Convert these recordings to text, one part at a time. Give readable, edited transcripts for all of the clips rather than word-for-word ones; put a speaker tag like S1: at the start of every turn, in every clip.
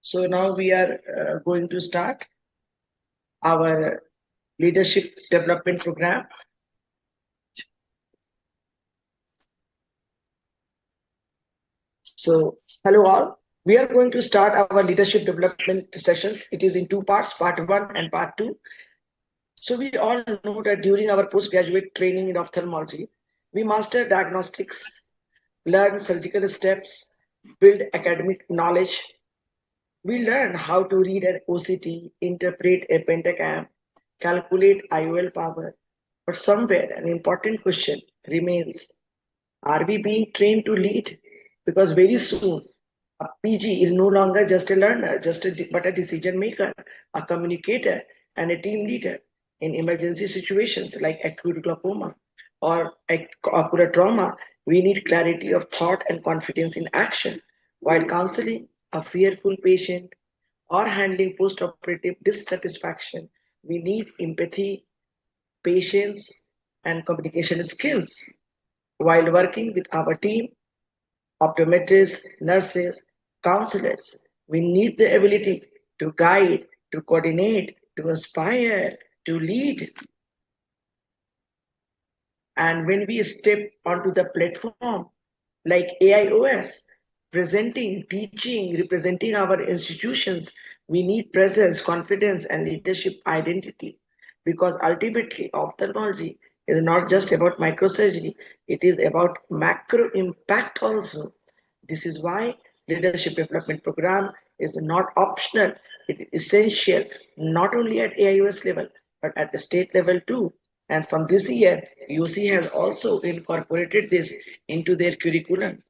S1: So now we are going to start our leadership development program. So hello all. We are going to start our leadership development sessions. It is in two parts, part 1 and part 2. So we all know that during our postgraduate training in ophthalmology, we master diagnostics, learn surgical steps, build academic knowledge. We learn how to read an OCT, interpret a pentacam, calculate IOL power. But somewhere an important question remains, are we being trained to lead? Because very soon, a PG is no longer just a learner, but a decision maker, a communicator, and a team leader. In emergency situations like acute glaucoma or ocular trauma, we need clarity of thought and confidence in action. While counseling a fearful patient or handling post-operative dissatisfaction, we need empathy, patience, and communication skills. While working with our team, optometrists, nurses, counselors, we need the ability to guide, to coordinate, to inspire, to lead. And when we step onto the platform like AIOS, presenting, teaching, representing our institutions, we need presence, confidence, and leadership identity. Because ultimately, ophthalmology is not just about microsurgery, it is about macro impact also. This is why leadership development program is not optional, it is essential not only at AIOS level, but at the state level too. And from this year, UC has also incorporated this into their curriculum.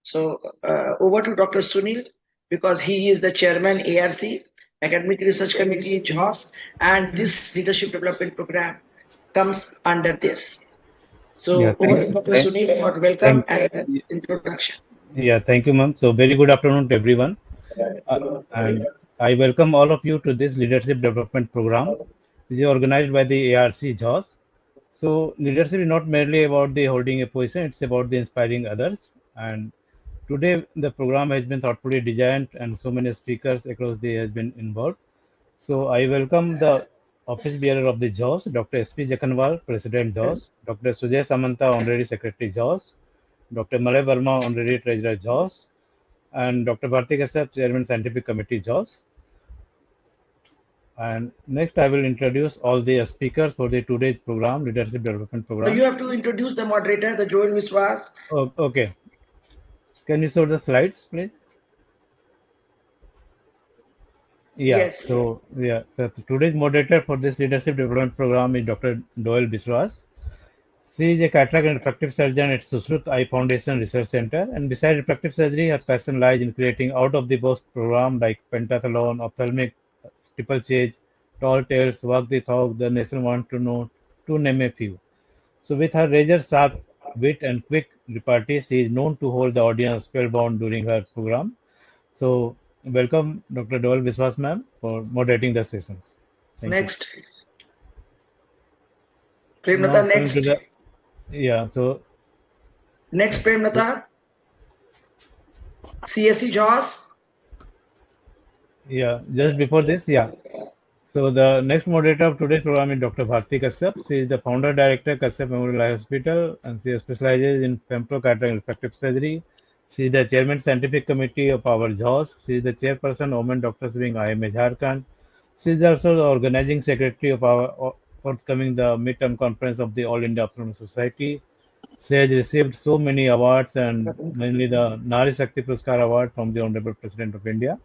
S1: So over to Dr. Sunil, because he is the chairman ARC, Academic Research Committee, JHOS, and this leadership development program comes under this. So over to Dr. Sunil for welcome and introduction.
S2: Yeah, thank you, ma'am. So very good afternoon to everyone. And I welcome all of you to this leadership development program, which is organized by the ARC JHOS. So leadership is not merely about the holding a position, it's about the inspiring others. And today the program has been thoughtfully designed and so many speakers across the has been involved. So I welcome the office bearer of the JHOS, Dr. S.P. Jakhanwal, President JHOS, Dr. Sujay Samanta, Honorary Secretary JHOS, Dr. Malay Verma, Honorary Treasurer JHOS, and Dr. Bhaarti Kashyap, Chairman Scientific Committee JHOS. And next I will introduce all the speakers for the today's program, Leadership Development Program.
S1: So you have to introduce the moderator, the Deol Biswas.
S2: Oh, okay. Can you show the slides, please? Yeah.
S1: Yes.
S2: So today's moderator for this Leadership Development Program is Dr. Deol Biswas. She is a cataract and refractive surgeon at Susrut Eye Foundation Research Center, and besides refractive surgery, her passion lies in creating out-of-the-box programs like pentathlon, ophthalmic, steeplechase, tall tales, walk the talk, the nation want to know, to name a few. So with her razor-sharp wit and quick repartee, she is known to hold the audience spellbound during her program. So welcome, Dr. Deol Biswas, ma'am, for moderating the session.
S1: Next. Premlata, next.
S2: Yeah, so
S1: next Premlata, CSC JHOS.
S2: Yeah, just before this, yeah. So the next moderator of today's program is Dr. Bhaarti Kashyap. She is the founder director Kashyap Memorial Eye Hospital, and she specializes in femto cataract and refractive surgery. She is the chairman scientific committee of our JHOS. She is the chairperson Women Doctors Wing IMA Jharkhand. She is also the organizing secretary of our forthcoming the midterm conference of the All India Ophthalmological Society. She has received so many awards, and mainly the Nari Shakti Puruskar Award from the Honorable President of India.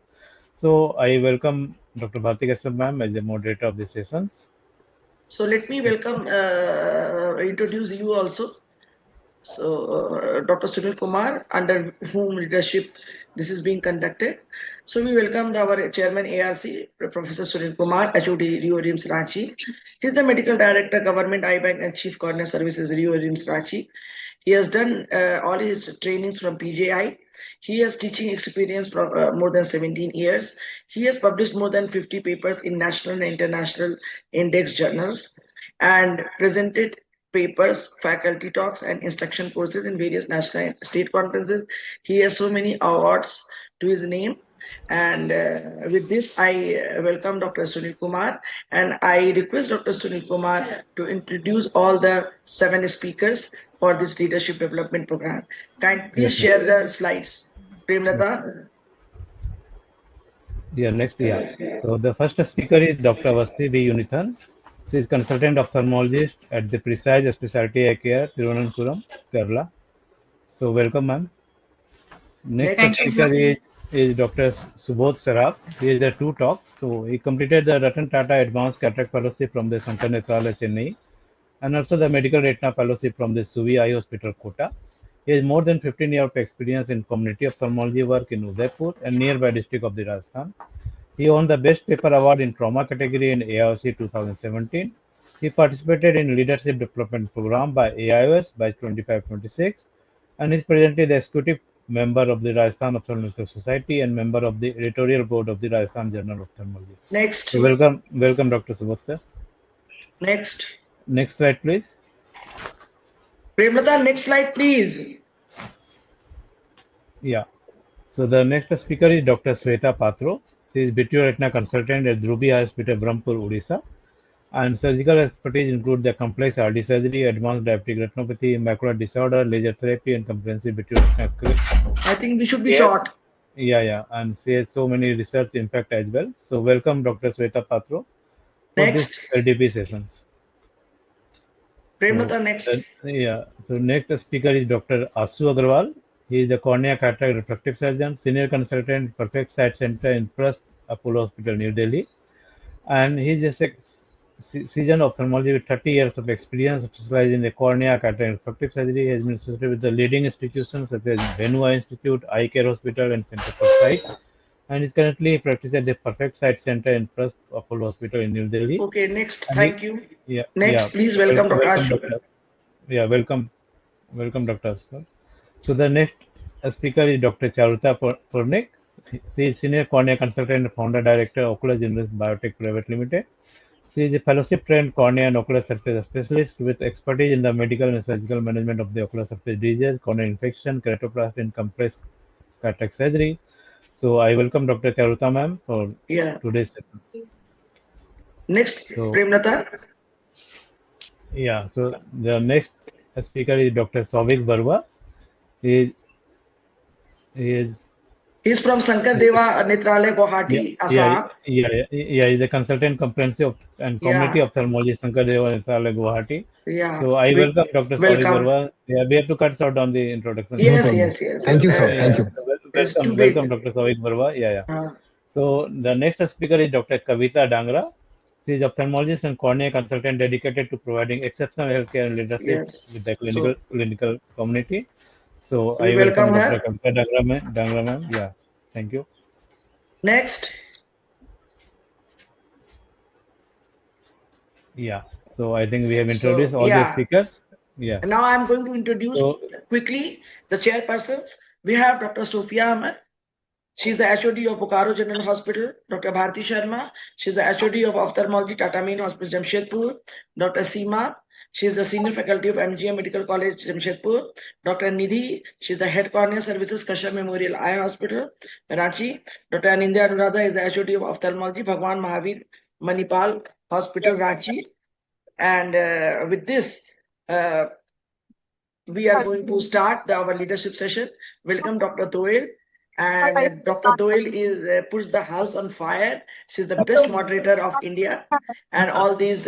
S2: So I welcome Dr. Bhaarti Kashyap ma'am as the moderator of the sessions.
S1: So let me welcome, introduce you also. So Dr. Sunil Kumar, under whom leadership this is being conducted. So we welcome our chairman ARC, Professor Sunil Kumar, HOD Rio Rims Ranchi. He is the medical director, Government Eye Bank and Chief Cornea Services Rio Rims Ranchi. He has done all his trainings from PJI. He has teaching experience from more than 17 years. He has published more than 50 papers in national and international index journals and presented papers, faculty talks, and instruction courses in various national and state conferences. He has so many awards to his name. And with this, I welcome Dr. Sunil Kumar, and I request Dr. Sunil Kumar to introduce all the 7 speakers for this leadership development program. Please share the slides. Premlata.
S2: Yeah, next, yeah. So the first speaker is Dr. Vasti B. Unithan. She is consultant ophthalmologist at the Precise Specialty Eye Care, Thiruvananthapuram, Kerala. So welcome, ma'am. Next speaker is Dr. Subodh Saraf. He is the two talk. So he completed the Ratan Tata Advanced Cataract Fellowship from the Sankar Nethralaya, Chennai, and also the Medical Retina Fellowship from the Suvi Eye Hospital, Kota. He has more than 15 years of experience in community ophthalmology work in Udaipur and nearby district of the Rajasthan. He won the Best Paper Award in Trauma category in AIOC 2017. He participated in Leadership Development Program by AIOS by 2526 and is presently the executive member of the Rajasthan Ophthalmological Society and member of the editorial board of the Rajasthan Journal of Ophthalmology.
S1: Next.
S2: So welcome, Dr. Subodh, sir.
S1: Next.
S2: Next slide, please.
S1: Premlata, next slide, please.
S2: Yeah. So the next speaker is Dr. Sweta Patro. She is vitreoretina consultant at Dhruvi Hospital, Brahmpur, Odisha. And surgical expertise include the complex RD surgery, advanced diabetic retinopathy, macular disorder, laser therapy, and comprehensive vitreoretina care.
S1: I think we should be short.
S2: Yeah. And she has so many research impact as well. So welcome, Dr. Sweta Patro, for this LDP sessions.
S1: Premlata, next.
S2: So next speaker is Dr. Asu Agarwal. He is the cornea cataract refractive surgeon, senior consultant, Perfect Sight Center in Prasth, Apollo Hospital, New Delhi. And he is a seasoned ophthalmology with 30 years of experience, specialized in the cornea cataract refractive surgery. He has been associated with the leading institutions such as Venu Eye Institute, Eye Care Hospital, and Center for Sight. And is currently practicing at the Perfect Sight Center in Prasth, Apollo Hospital in New Delhi.
S1: Okay, next. Thank you.
S2: Next,
S1: please welcome Dr. Ashu.
S2: Welcome, Dr. Ashu. So the next speaker is Dr. Charuta Purnik. She is senior cornea consultant and founder director, Ocular Generis Biotech Private Limited. She is a fellowship trained cornea and ocular surface specialist with expertise in the medical and surgical management of the ocular surface disease, corneal infection, keratoplasty, and compressed cataract surgery. So I welcome Dr. Charuta ma'am for today's session.
S1: Next, Premlata.
S2: Yeah, so the next speaker is Dr. Souvik Barua.
S1: He's from Sankar Deva Nethralaya, Guwahati, Assam.
S2: He's a consultant comprehensive and community ophthalmologist, Sankar Deva Nethralaya, Guwahati.
S1: Yeah.
S2: So I welcome Dr. Souvik Barua. Yeah, we have to cut short on the introduction.
S1: Yes.
S3: Thank you, sir. Thank you.
S2: Welcome, Dr. Souvik Barua. So the next speaker is Dr. Kavita Dangra. She is ophthalmologist and cornea consultant dedicated to providing exceptional healthcare and leadership with the clinical community. So I welcome Dr. Kavita Dangra ma'am. Yeah, thank you.
S1: Next.
S2: Yeah, so I think we have introduced all the speakers. Yeah.
S1: And now I'm going to introduce quickly the chairpersons. We have Dr. Sophia Ahmed. She's the HOD of Bokaro General Hospital. Dr. Bhaarti Sharma. She's the HOD of Ophthalmology, Tata Main Hospital, Jamshedpur. Dr. Seema. She's the Senior Faculty of MGM Medical College, Jamshedpur. Dr. Nidhi. She's the Head Cornea Services, Kashyap Memorial Eye Hospital, Ranchi. Dr. Anindya Anuradha is the HOD of Ophthalmology, Bhagwan Mahavir Manipal Hospital, Ranchi. And with this, we are going to start our leadership session. Welcome, Dr. Deol. And Dr. Deol puts the house on fire. She's the best moderator of India. And all these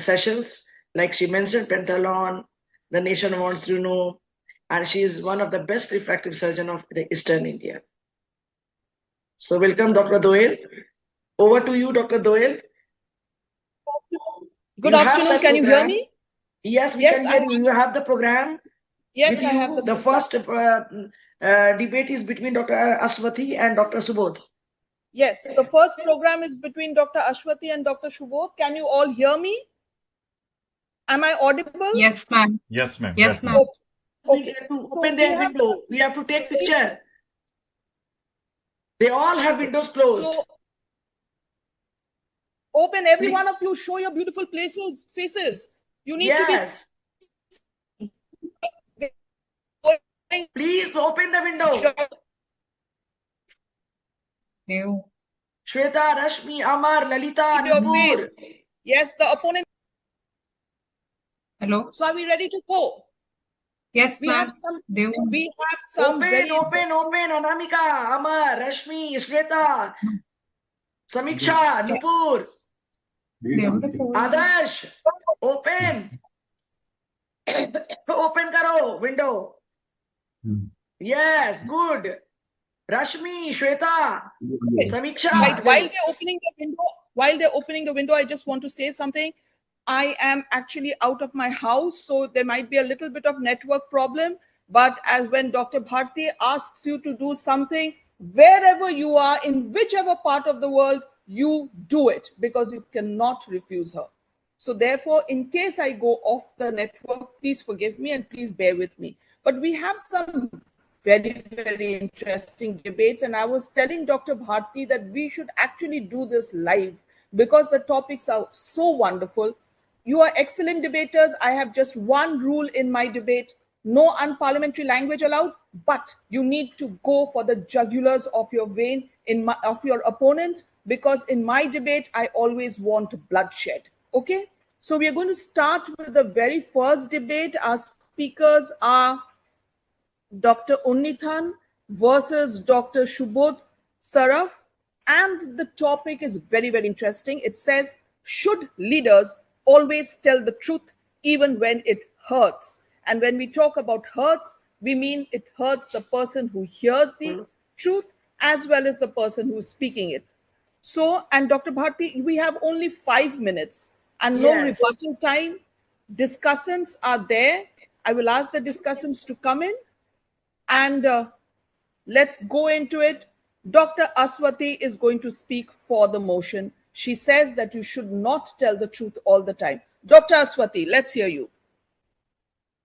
S1: sessions, like she mentioned, Pentalon, the nation wants to know. And she is one of the best refractive surgeon of the Eastern India. So welcome, Dr. Deol. Over to you, Dr. Deol.
S4: Good afternoon. Can you hear me?
S1: Yes, we can hear you. You have the program.
S4: Yes, I have
S1: the first debate is between Dr. Ashwati and Dr. Subodh.
S4: Yes, the first program is between Dr. Ashwati and Dr. Subodh. Can you all hear me? Am I audible?
S5: Yes, ma'am.
S3: Yes, ma'am.
S5: Yes, ma'am.
S1: Okay. We have to open their window. We have to take picture. They all have windows closed.
S4: So, open, every one of you. Show your beautiful faces. You need to be.
S1: Please open the window.
S3: Deol.
S1: Shweta, Rashmi, Amar, Lalita,
S4: In your face.
S1: Nupur.
S4: Yes, the opponent.
S3: Hello.
S4: So are we ready to go?
S3: Yes,
S4: We
S3: ma'am.
S4: have some.
S3: Deol.
S4: We have some very.
S1: Open, Anamika, Amar, Rashmi, Shweta, Samiksha, Nupur, Adarsh, open. Open karo, window. Yes, good. Rashmi, Shweta, Samiksha.
S4: Right. While they're opening the window, I just want to say something. I am actually out of my house, so there might be a little bit of network problem. But as when Dr. Bharti asks you to do something, wherever you are, in whichever part of the world, you do it because you cannot refuse her. So therefore, in case I go off the network, please forgive me and please bear with me. But we have some very, very interesting debates. And I was telling Dr. Bharti that we should actually do this live because the topics are so wonderful. You are excellent debaters. I have just one rule in my debate: no unparliamentary language allowed, but you need to go for the jugulars of your vein of your opponent, because in my debate, I always want bloodshed. Okay? So we are going to start with the very first debate. Our speakers are Dr. Unnithan versus Dr. Shubodh Saraf. And the topic is very, very interesting. It says, should leaders always tell the truth even when it hurts? And when we talk about hurts, we mean it hurts the person who hears the truth as well as the person who is speaking it. So, and Dr. Bharti, we have only 5 minutes and no
S1: Yes.
S4: rebuttal time. Discussants are there. I will ask the discussants to come in. And let's go into it. Dr. Aswati is going to speak for the motion. She says that you should not tell the truth all the time. Dr. Aswati, let's hear you.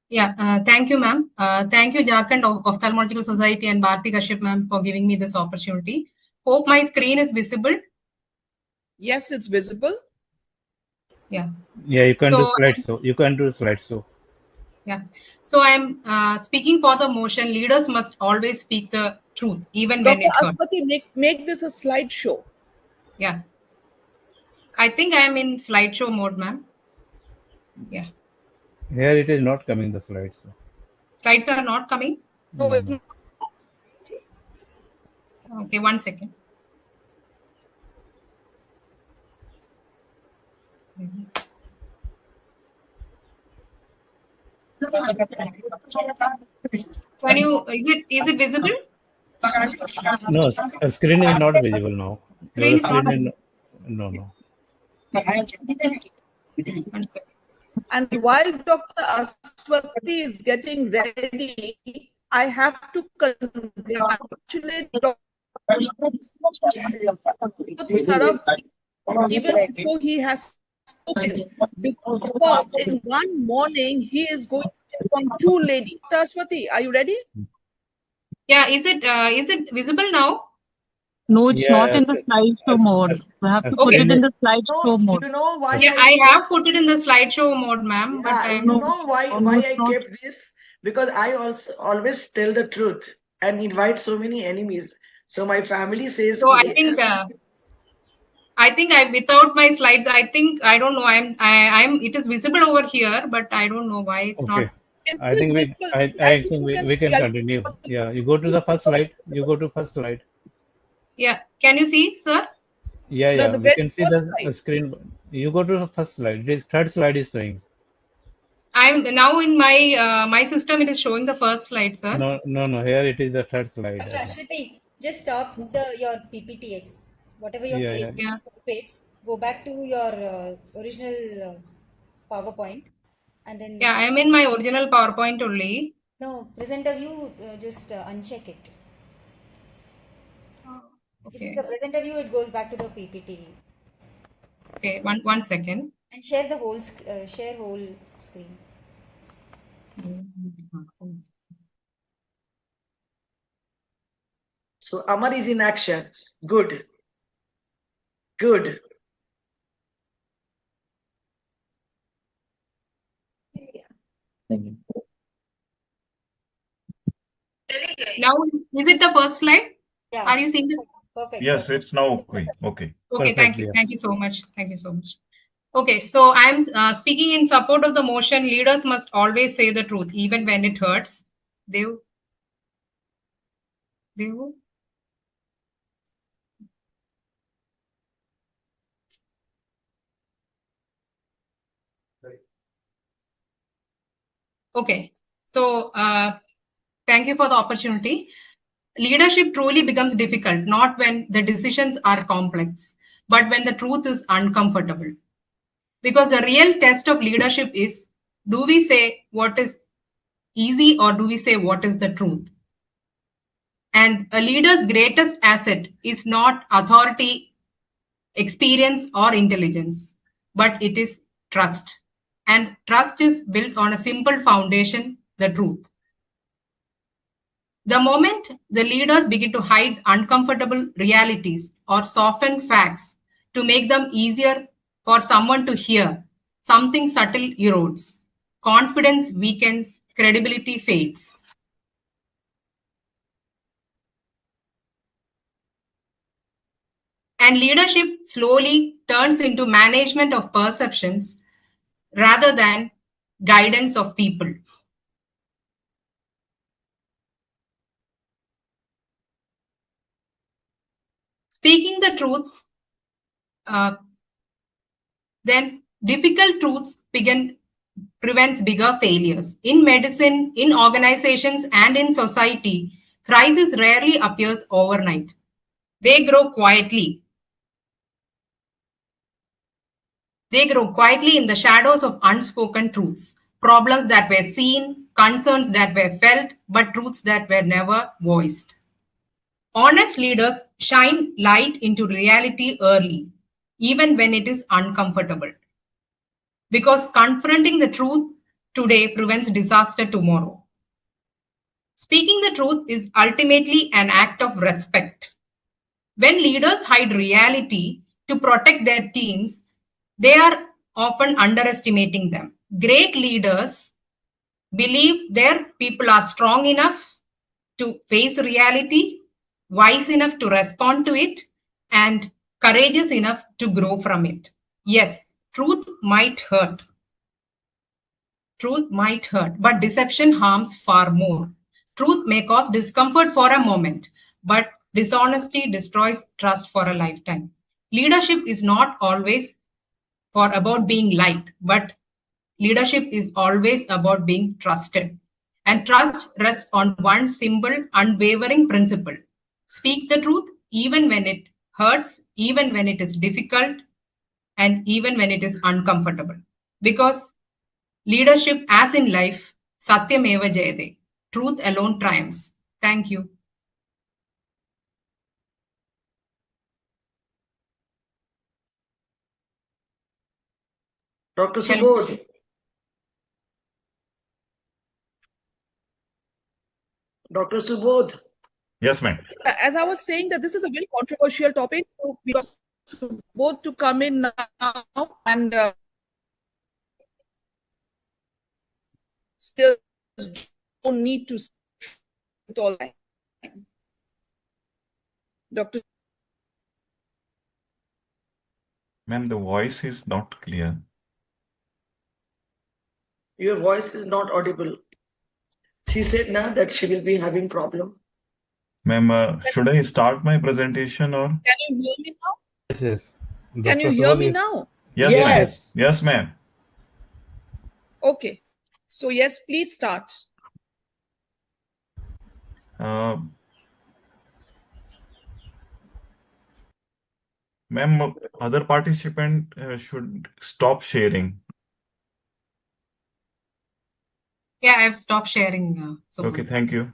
S3: Yeah, thank you, ma'am. Thank you, Jharkhand Ophthalmological Society and Bhaarti Kashyap, ma'am, for giving me this opportunity. Hope my screen is visible.
S4: Yes, it's visible.
S3: Yeah.
S2: Yeah, you can do
S3: So,
S2: slideshow. You can do slideshow.
S3: yeah. So I'm speaking for the motion. Leaders must always speak the truth, even when
S4: Dr.
S3: it hurts.
S4: Aswati, make this a slideshow.
S3: Yeah. I think I am in slideshow mode, ma'am. Yeah.
S2: Here it is not coming, the slideshow.
S3: Slides are not coming.
S4: No, it's not.
S3: Okay, 1 second. Can you, is it visible?
S2: No, screen is not visible now.
S3: Screen
S2: Your
S3: is not
S2: screen is
S3: visible.
S2: no.
S3: 1 second.
S4: And while Dr. Aswati is getting ready, I have to congratulate Dr. Saraf, even though he has spoken, because in one morning he is going to take on 2 ladies. Dr. Aswati, are you ready?
S3: Yeah, is it visible now?
S5: No, it's
S2: Yeah,
S5: not in the slideshow mode. You have to put it in the slideshow mode.
S1: You know why
S3: Yeah, I have put it in the slideshow mode, ma'am. But
S1: Yeah,
S3: I'm
S1: you know why
S5: it's
S1: I
S5: not.
S1: kept this? Because I also always tell the truth and invite so many enemies. So my family says,
S3: so. I think I without my slides. I don't know. I'm. It is visible over here, but I don't know why it's
S2: okay.
S3: not.
S2: I think we can continue. Yeah, you go to the first slide. You go to first slide.
S3: Yeah, can you see, sir?
S2: Yeah,
S4: No,
S2: yeah.
S4: the
S2: We
S4: very
S2: can see
S4: first
S2: the
S4: slide.
S2: screen. You go to the first slide. This third slide is showing.
S3: I'm now in my my system. It is showing the first slide, sir.
S2: No. Here it is the third slide.
S6: Dr. Ashwati, just stop your PPTX. Whatever you're
S2: Yeah.
S6: playing, stop it. Go back to your original PowerPoint, and then
S3: Yeah, I'm in my original PowerPoint only.
S6: no presenter view. Just uncheck it. If it's
S3: Okay.
S6: a presenter view, it goes back to the PPT.
S3: Okay. One second.
S6: And share the whole share whole screen.
S1: so Amar is in action. Good. Good.
S3: Now, is it the first slide?
S6: Yeah.
S3: Are you seeing the
S6: Perfect.
S7: Yes, it's now okay. Okay.
S3: Okay,
S2: Perfect, yeah.
S3: Thank you so much. Thank you so much. Okay, so I'm speaking in support of the motion. Leaders must always say the truth, even when it hurts. Dev? Okay, so thank you for the opportunity. Leadership truly becomes difficult, not when the decisions are complex, but when the truth is uncomfortable. Because the real test of leadership is, do we say what is easy or do we say what is the truth? And a leader's greatest asset is not authority, experience, or intelligence, but it is trust. And trust is built on a simple foundation, the truth. The moment the leaders begin to hide uncomfortable realities or soften facts to make them easier for someone to hear, something subtle erodes. Confidence weakens, credibility fades. And leadership slowly turns into management of perceptions rather than guidance of people. Speaking the truth, then difficult truths prevents bigger failures. In medicine, in organizations, and in society, crisis rarely appears overnight. They grow quietly. They grow quietly in the shadows of unspoken truths, problems that were seen, concerns that were felt, but truths that were never voiced. Honest leaders shine light into reality early, even when it is uncomfortable. Because confronting the truth today prevents disaster tomorrow. Speaking the truth is ultimately an act of respect. When leaders hide reality to protect their teams, they are often underestimating them. Great leaders believe their people are strong enough to face reality, wise enough to respond to it, and courageous enough to grow from it. Yes, truth might hurt. Truth might hurt, but deception harms far more. Truth may cause discomfort for a moment, but dishonesty destroys trust for a lifetime. Leadership is not always about being liked, but leadership is always about being trusted. And trust rests on one simple, unwavering principle. Speak the truth even when it hurts, even when it is difficult, and even when it is uncomfortable. Because leadership, as in life, Satyameva Jayate. Truth alone triumphs. Thank you.
S1: Dr. Subodh. Dr. Subodh.
S7: Yes, ma'am.
S4: As I was saying that this is a very controversial topic, so we are both to come in now and still don't need to all time. Dr.
S7: Ma'am, the voice is not clear.
S1: Your voice is not audible. She said now that she will be having problem.
S7: Ma'am, should I start my presentation or?
S4: Can you hear me now?
S2: Yes, yes.
S4: Can you hear me now?
S7: Yes,
S1: Yes.
S7: ma'am. Yes, ma'am.
S4: Okay. So yes, please start.
S7: Ma'am, other participant should stop sharing.
S3: Yeah, I've stopped sharing.
S7: Okay, thank you.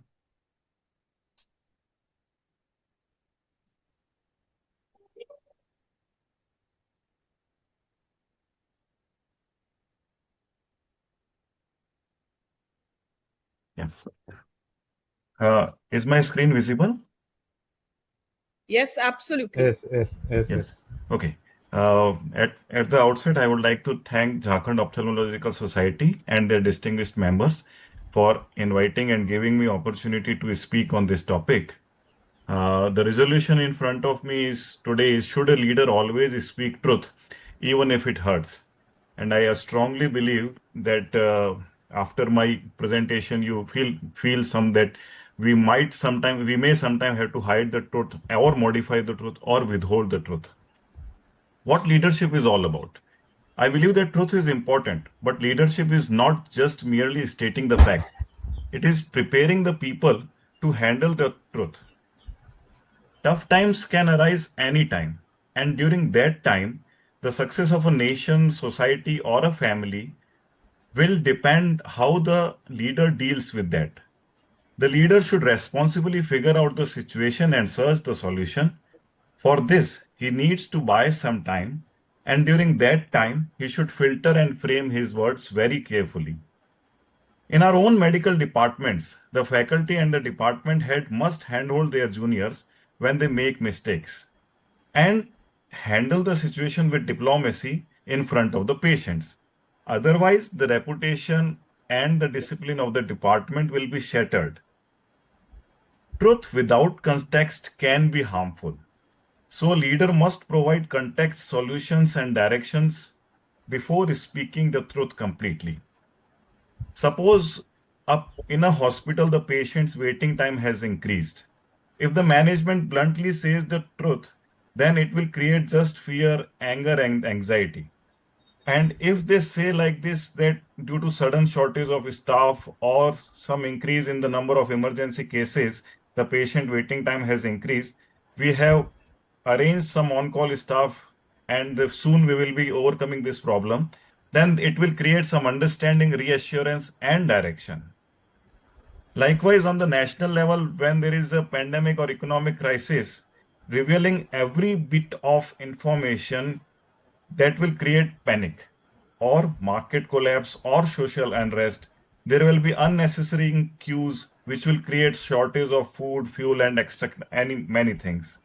S7: Yeah. Is my screen visible?
S4: Yes, absolutely.
S2: Yes.
S7: Okay. At the outset, I would like to thank Jharkhand Ophthalmological Society and their distinguished members for inviting and giving me opportunity to speak on this topic. The resolution in front of me is today is, should a leader always speak truth, even if it hurts? And I strongly believe that after my presentation, you feel some that we may sometime have to hide the truth or modify the truth or withhold the truth. What leadership is all about? I believe that truth is important, but leadership is not just merely stating the fact. It is preparing the people to handle the truth. Tough times can arise anytime, and during that time, the success of a nation, society, or a family will depend how the leader deals with that. The leader should responsibly figure out the situation and search the solution. For this, he needs to buy some time, and during that time, he should filter and frame his words very carefully. In our own medical departments, the faculty and the department head must handhold their juniors when they make mistakes and handle the situation with diplomacy in front of the patients. Otherwise, the reputation and the discipline of the department will be shattered. Truth without context can be harmful. So a leader must provide context, solutions, and directions before speaking the truth completely. Suppose in a hospital, the patient's waiting time has increased. If the management bluntly says the truth, then it will create just fear, anger, and anxiety. And if they say like this, that due to sudden shortage of staff or some increase in the number of emergency cases, the patient waiting time has increased, we have arranged some on-call staff and soon we will be overcoming this problem, then it will create some understanding, reassurance, and direction. Likewise, on the national level, when there is a pandemic or economic crisis, revealing every bit of information that will create panic or market collapse or social unrest. There will be unnecessary queues which will create shortage of food, fuel, and many things.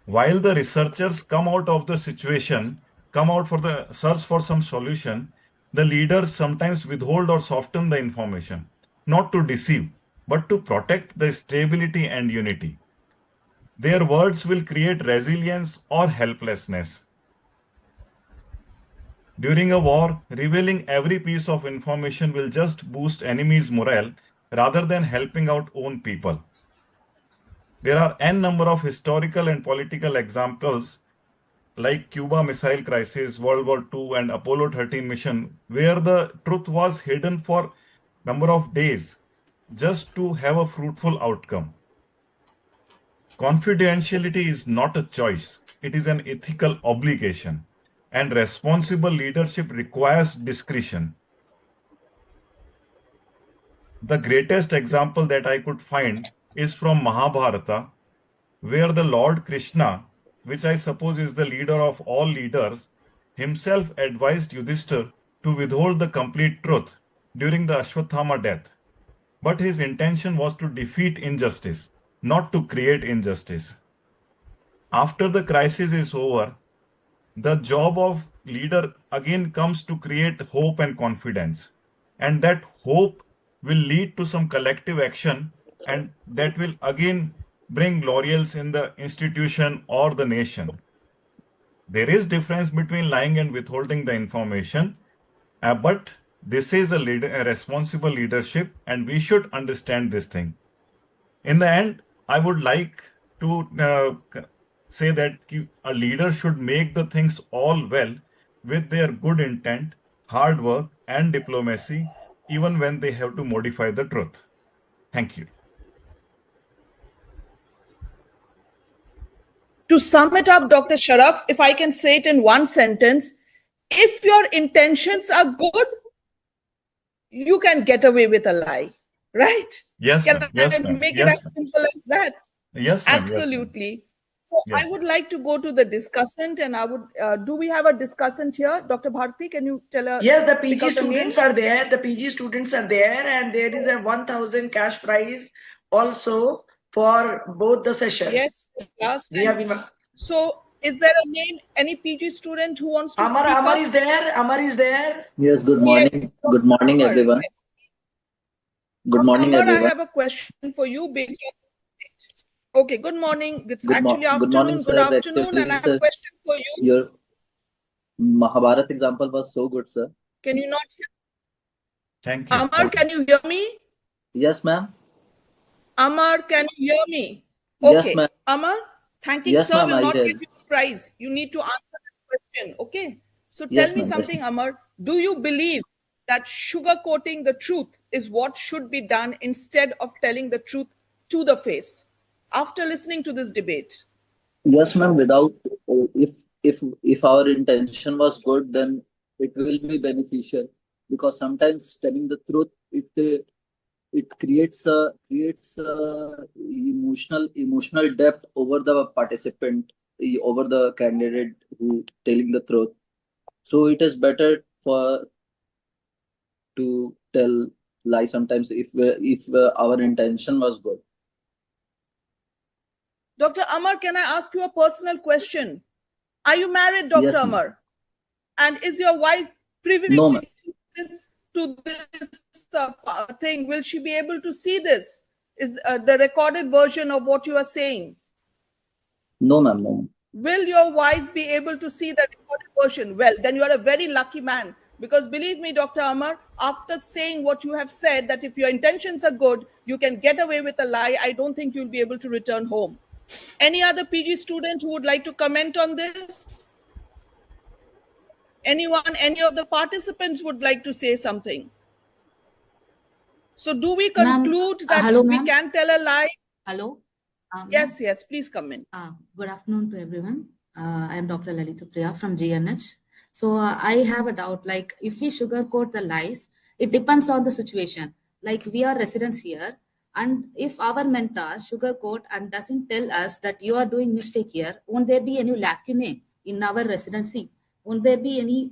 S7: While the researchers come out of the situation, come out for the search for some solution, the leaders sometimes withhold or soften the information, not to deceive, but to protect the stability and unity. Their words will create resilience or helplessness. During a war, revealing every piece of information will just boost enemies' morale rather than helping out own people. There are n number of historical and political examples like Cuba Missile Crisis, World War II, and Apollo 13 mission, where the truth was hidden for number of days just to have a fruitful outcome. Confidentiality is not a choice, it is an ethical obligation, and responsible leadership requires discretion. The greatest example that I could find is from Mahabharata, where the Lord Krishna, which I suppose is the leader of all leaders, himself advised Yudhishthir to withhold the complete truth during the Ashwatthama death. But his intention was to defeat injustice, not to create injustice. After the crisis is over, the job of leader again comes to create hope and confidence. And that hope will lead to some collective action, and that will again bring laurels in the institution or the nation. There is difference between lying and withholding the information, but this is a responsible leadership, and we should understand this thing. In the end, I would like to say that a leader should make the things all well with their good intent, hard work, and diplomacy, even when they have to modify the truth. Thank you.
S4: To sum it up, Dr. Sharaf, if I can say it in one sentence, if your intentions are good, you can get away with a lie, right?
S7: Yes,
S4: can
S7: ma'am. Yes, ma'am.
S4: Make
S7: Yes,
S4: it as simple as that?
S7: Yes, ma'am.
S4: Absolutely.
S7: Yes,
S4: so I would like to go to the discussant, and I would, do we have a discussant here? Dr. Bharti, can you tell us?
S1: Yes, the PG students are there. The PG students are there, and there is a 1,000 cash prize also for both the sessions.
S4: Yes, last
S1: we
S4: time.
S1: have.
S4: So, is there a name, any PG student who wants to speak
S1: Amar
S4: up?
S1: is there. Amar is there.
S8: Yes, good morning.
S4: Yes.
S8: Good morning, everyone. Good morning,
S4: Amar,
S8: everyone.
S4: I have a question for you based on. Okay, good morning. It's
S8: Good
S4: actually
S8: morning,
S4: afternoon.
S8: sir.
S4: Good afternoon.
S8: Actually,
S4: And I have
S8: sir,
S4: a question for you.
S8: your Mahabharat example was so good, sir.
S4: Can you not hear?
S7: Thank you.
S4: Amar, can you hear me?
S8: Yes, ma'am.
S4: Amar, can you hear me?
S8: Yes,
S4: Okay.
S8: ma'am.
S4: Amar, thanking
S8: Yes,
S4: sir
S8: ma'am,
S4: will
S8: I
S4: not
S8: hear
S4: get
S8: you.
S4: you a prize. You need to answer this question. Okay. So tell
S8: Yes,
S4: me
S8: ma'am.
S4: something, Amar. Do you believe that sugarcoating the truth is what should be done instead of telling the truth to the face? After listening to this debate.
S8: Yes, ma'am. Without if our intention was good, then it will be beneficial, because sometimes telling the truth, it creates a emotional depth over the participant, over the candidate who telling the truth. So it is better for to tell lie sometimes if our intention was good.
S4: Dr. Amar, can I ask you a personal question? Are you married, Dr.
S8: Yes, ma'am.
S4: Amar? And is your wife privy
S8: No, ma'am.
S4: to this thing? Will she be able to see this? Is the recorded version of what you are saying?
S8: No, ma'am. No, ma'am.
S4: Will your wife be able to see the recorded version? Well, then you are a very lucky man. Because believe me, Dr. Amar, after saying what you have said, that if your intentions are good, you can get away with a lie, I don't think you'll be able to return home. Any other PG student who would like to comment on this? Anyone, any of the participants would like to say something? So do we conclude that we can tell a lie?
S9: Hello.
S4: Yes, yes, please come in.
S9: Good afternoon to everyone. I am Dr. Lalita Priya from GNH. So I have a doubt, like if we sugarcoat the lies, it depends on the situation. Like we are residents here, and if our mentor sugarcoat and doesn't tell us that you are doing mistake here, won't there be any lacunae in our residency? Won't there be any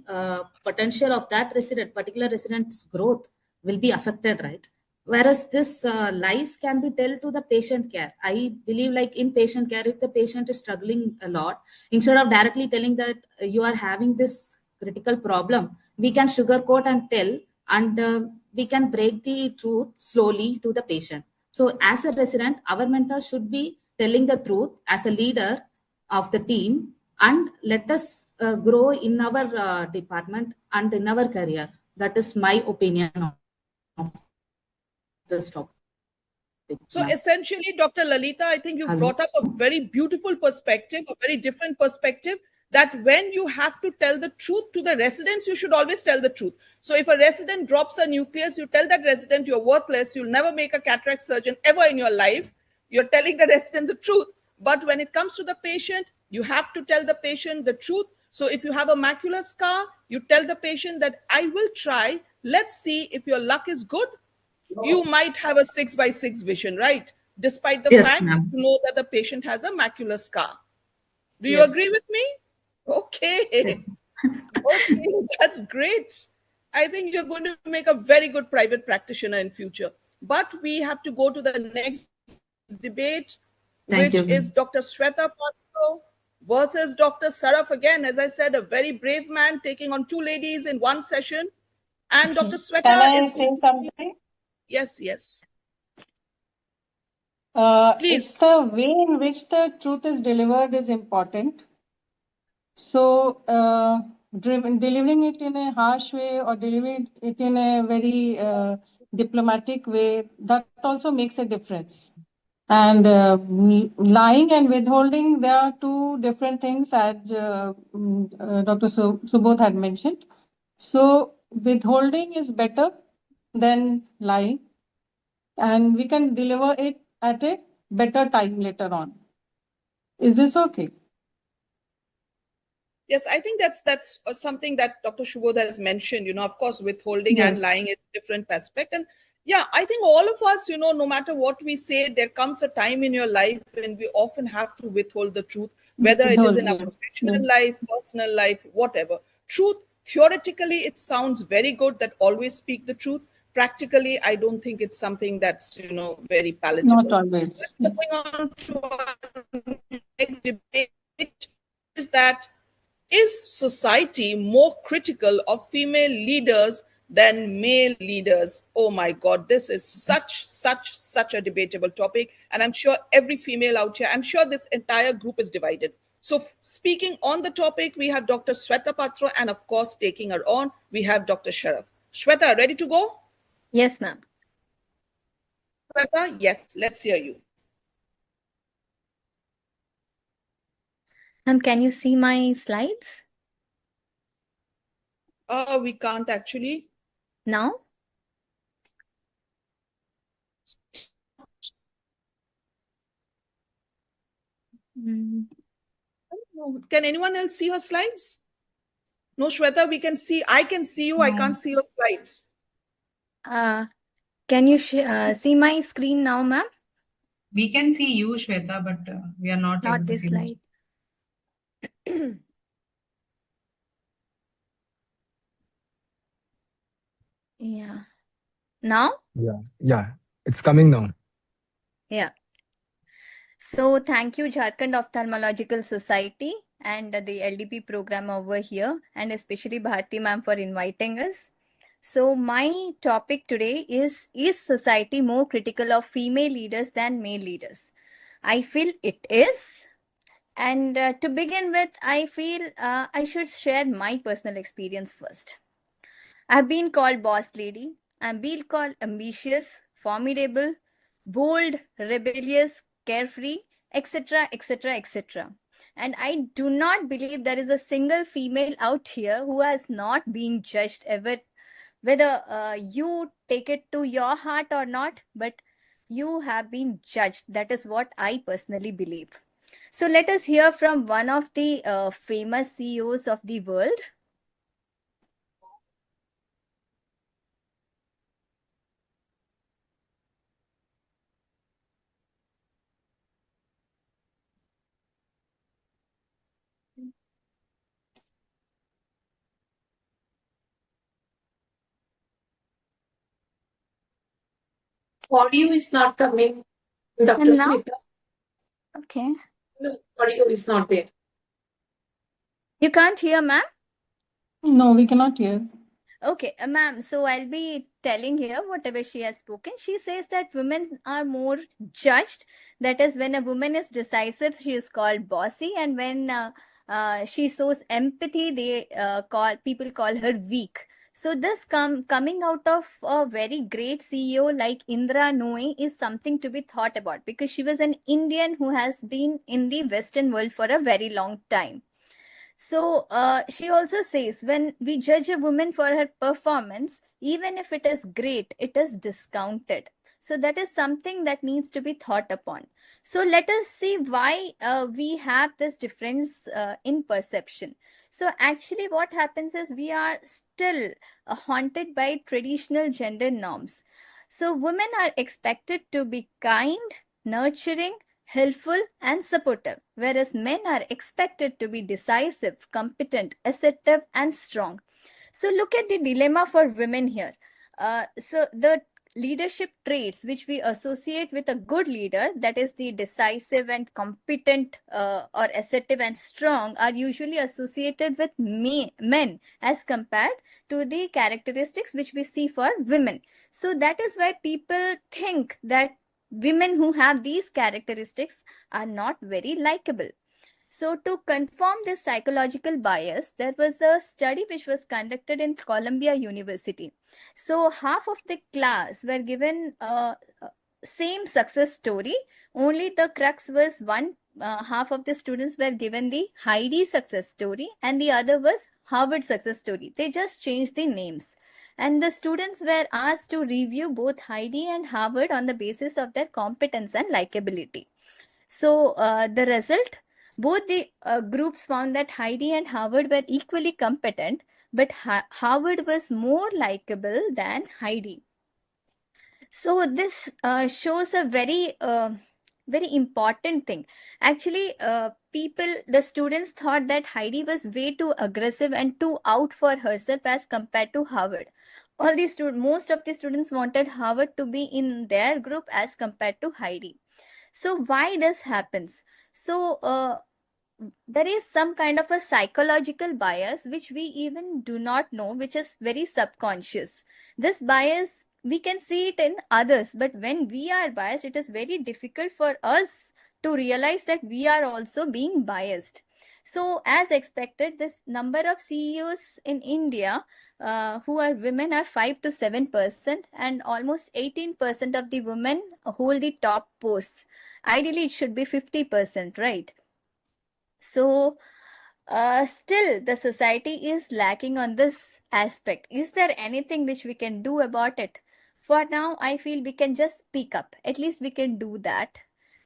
S9: potential of that particular resident's growth will be affected, right? Whereas this lies can be told to the patient care. I believe like in patient care, if the patient is struggling a lot, instead of directly telling that you are having this critical problem, we can sugarcoat and tell, and we can break the truth slowly to the patient. So as a resident, our mentor should be telling the truth as a leader of the team, and let us grow in our department and in our career. That is my opinion of this topic.
S4: So essentially, Dr. Lalita, I think you brought up a very beautiful perspective, a very different perspective, that when you have to tell the truth to the residents, you should always tell the truth. So if a resident drops a nucleus, you tell that resident you're worthless, you'll never make a cataract surgeon ever in your life. You're telling the resident the truth. But when it comes to the patient, you have to tell the patient the truth. So if you have a macular scar, you tell the patient that I will try. Let's see if your luck is good. You might have a 6x6 vision, right? Despite the fact that you know that the patient has a macular scar. Do you agree with me? Okay.
S9: Yes.
S4: Okay, that's great. I think you're going to make a very good private practitioner in future. But we have to go to the next debate, which is Dr. Shweta Patro versus Dr. Saraf. Again, as I said, a very brave man taking on two ladies in one session. And Dr. Shweta
S10: Can I say something?
S4: Yes, yes.
S10: It's the way in which the truth is delivered is important. So, delivering it in a harsh way or delivering it in a very diplomatic way, that also makes a difference. And lying and withholding, there are two different things, as Dr. Subodh had mentioned. So, withholding is better than lying, and we can deliver it at a better time later on. Is this okay?
S4: Yes, I think that's something that Dr. Subodh has mentioned. Of course, withholding and lying is a different aspect. And yeah, I think all of us, no matter what we say, there comes a time in your life when we often have to withhold the truth, whether it is in a professional life, personal life, whatever. Truth, theoretically, it sounds very good that always speak the truth. Practically, I don't think it's something that's, very palatable.
S10: Not always.
S4: Going on to our next debate is that, is society more critical of female leaders than male leaders? Oh my God, this is such a debatable topic. And I'm sure every female out here, I'm sure this entire group is divided. So speaking on the topic, we have Dr. Shweta Patra, and of course, taking her on, we have Dr. Sharaf. Shweta, ready to go?
S11: Yes, ma'am.
S4: Shweta, yes, let's hear you.
S11: Can you see my slides?
S4: We can't actually.
S11: Now?
S4: Can anyone else see her slides? No, Shweta, we can see. I can see you.
S3: No.
S4: I can't see your slides.
S11: Can you see my screen now, ma'am?
S3: We can see you, Shweta, but we are not able to
S11: this
S3: see
S11: slide. Yeah. Now?
S12: Yeah, it's coming now.
S11: Yeah. So thank you, Jharkhand Ophthalmological Society and the LDP program over here, and especially Bhaarti ma'am for inviting us. So my topic today is society more critical of female leaders than male leaders? I feel it is. And to begin with, I feel I should share my personal experience first. I've been called boss lady. I'm been called ambitious, formidable, bold, rebellious, carefree, etc., etc., etc. And I do not believe there is a single female out here who has not been judged ever, whether you take it to your heart or not, but you have been judged. That is what I personally believe. So let us hear from one of the famous CEOs of the world.
S13: Audio is not coming, Dr.
S11: And now?
S13: Smita.
S11: Okay.
S13: No, audio is not there.
S11: You can't hear, ma'am?
S10: No, we cannot hear.
S11: Okay, ma'am. So I'll be telling here whatever she has spoken. She says that women are more judged. That is, when a woman is decisive, she is called bossy, and when she shows empathy, people call her weak. So this coming out of a very great CEO like Indra Nooyi is something to be thought about, because she was an Indian who has been in the Western world for a very long time. So she also says, when we judge a woman for her performance, even if it is great, it is discounted. So that is something that needs to be thought upon. So let us see why we have this difference in perception. So actually what happens is we are still haunted by traditional gender norms. So women are expected to be kind, nurturing, helpful, and supportive, whereas men are expected to be decisive, competent, assertive, and strong. So look at the dilemma for women here. So the leadership traits which we associate with a good leader, that is the decisive and competent or assertive and strong, are usually associated with men as compared to the characteristics which we see for women. So that is why people think that women who have these characteristics are not very likable. So to confirm this psychological bias, there was a study which was conducted in Columbia University. So half of the class were given same success story. Only the crux was one half of the students were given the Heidi success story and the other was Harvard success story. They just changed the names. And the students were asked to review both Heidi and Harvard on the basis of their competence and likability. So the result, both the groups found that Heidi and Harvard were equally competent, but Harvard was more likable than Heidi. So this shows a very important thing. Actually, the students thought that Heidi was way too aggressive and too out for herself as compared to Harvard. Most of the students wanted Harvard to be in their group as compared to Heidi. So why this happens? So there is some kind of a psychological bias which we even do not know, which is very subconscious. This bias, we can see it in others, but when we are biased, it is very difficult for us to realize that we are also being biased. So as expected, this number of CEOs in India who are women are 5 to 7%, and almost 18% of the women hold the top posts. Ideally, it should be 50%, right? So still the society is lacking on this aspect. Is there anything which we can do about it? For now, I feel we can just speak up. At least we can do that.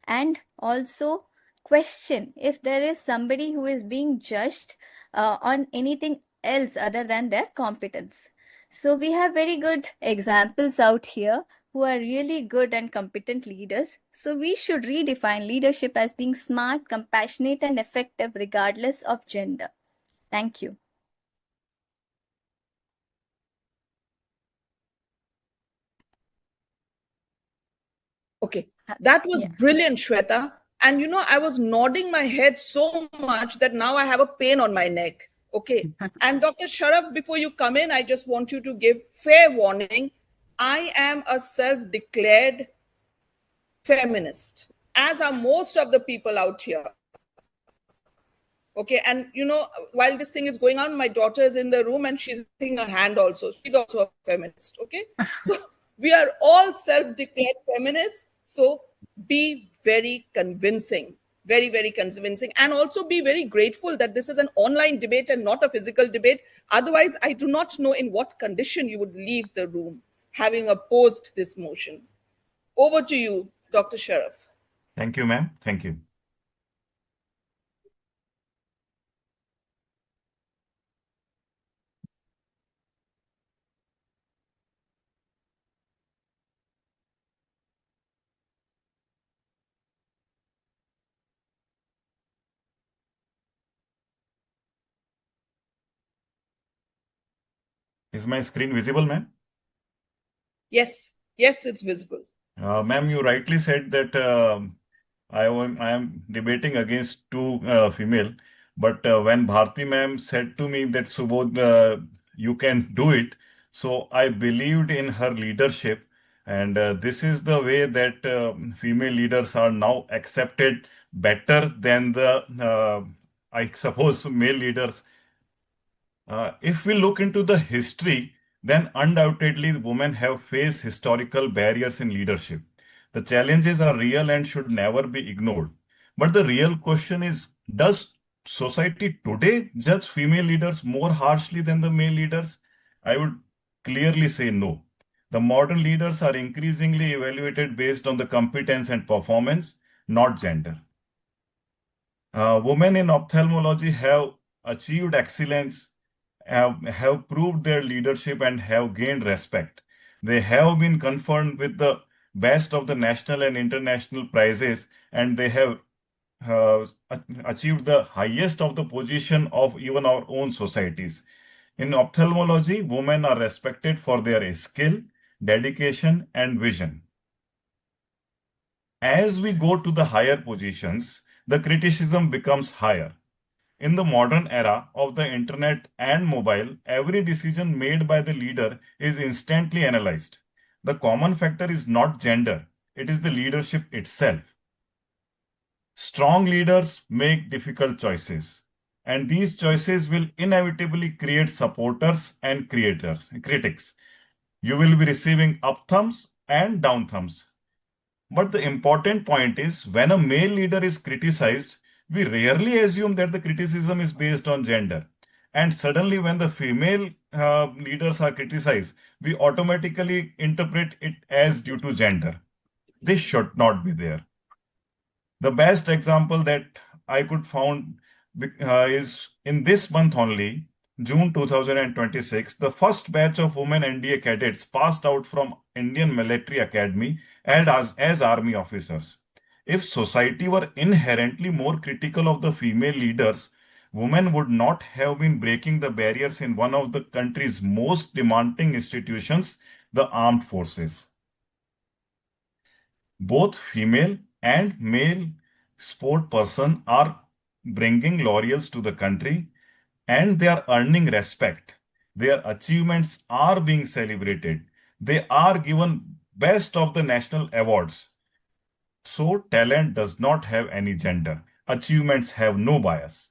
S11: And also question if there is somebody who is being judged on anything else other than their competence. So we have very good examples out here who are really good and competent leaders. So we should redefine leadership as being smart, compassionate, and effective regardless of gender. Thank you.
S4: Okay, that was brilliant, Shweta. And you know, I was nodding my head so much that now I have a pain on my neck. Okay. And Dr. Sharaf, before you come in, I just want you to give fair warning. I am a self-declared feminist, as are most of the people out here. Okay, and you know, while this thing is going on, my daughter is in the room and she's raising her hand also. She's also a feminist. Okay, so we are all self-declared feminists. So be very convincing, very, very convincing, and also be very grateful that this is an online debate and not a physical debate. Otherwise, I do not know in what condition you would leave the room having opposed this motion. Over to you, Dr. Sharaf.
S7: Thank you, ma'am. Thank you. Is my screen visible, ma'am?
S4: Yes, yes, it's visible.
S7: Ma'am, you rightly said that I am debating against two female, but when Bharti ma'am said to me that Subodh, you can do it, so I believed in her leadership, and this is the way that female leaders are now accepted better than the I suppose male leaders. If we look into the history, then undoubtedly women have faced historical barriers in leadership. The challenges are real and should never be ignored. But the real question is, does society today judge female leaders more harshly than the male leaders? I would clearly say no. The modern leaders are increasingly evaluated based on the competence and performance, not gender. Women in ophthalmology have achieved excellence, have proved their leadership, and have gained respect. They have been conferred with the best of the national and international prizes, and they have achieved the highest of the position of even our own societies. In ophthalmology, women are respected for their skill, dedication, and vision. As we go to the higher positions, the criticism becomes higher. In the modern era of the internet and mobile, every decision made by the leader is instantly analyzed. The common factor is not gender, it is the leadership itself. Strong leaders make difficult choices, and these choices will inevitably create supporters and critics. You will be receiving up thumbs and down thumbs. But the important point is, when a male leader is criticized, we rarely assume that the criticism is based on gender. And suddenly, when the female leaders are criticized, we automatically interpret it as due to gender. This should not be there. The best example that I could found is in this month only, June 2026, the first batch of women NDA cadets passed out from Indian Military Academy as army officers. If society were inherently more critical of the female leaders, women would not have been breaking the barriers in one of the country's most demanding institutions, the armed forces. Both female and male sport person are bringing laurels to the country, and they are earning respect. Their achievements are being celebrated. They are given best of the national awards. So talent does not have any gender. Achievements have no bias.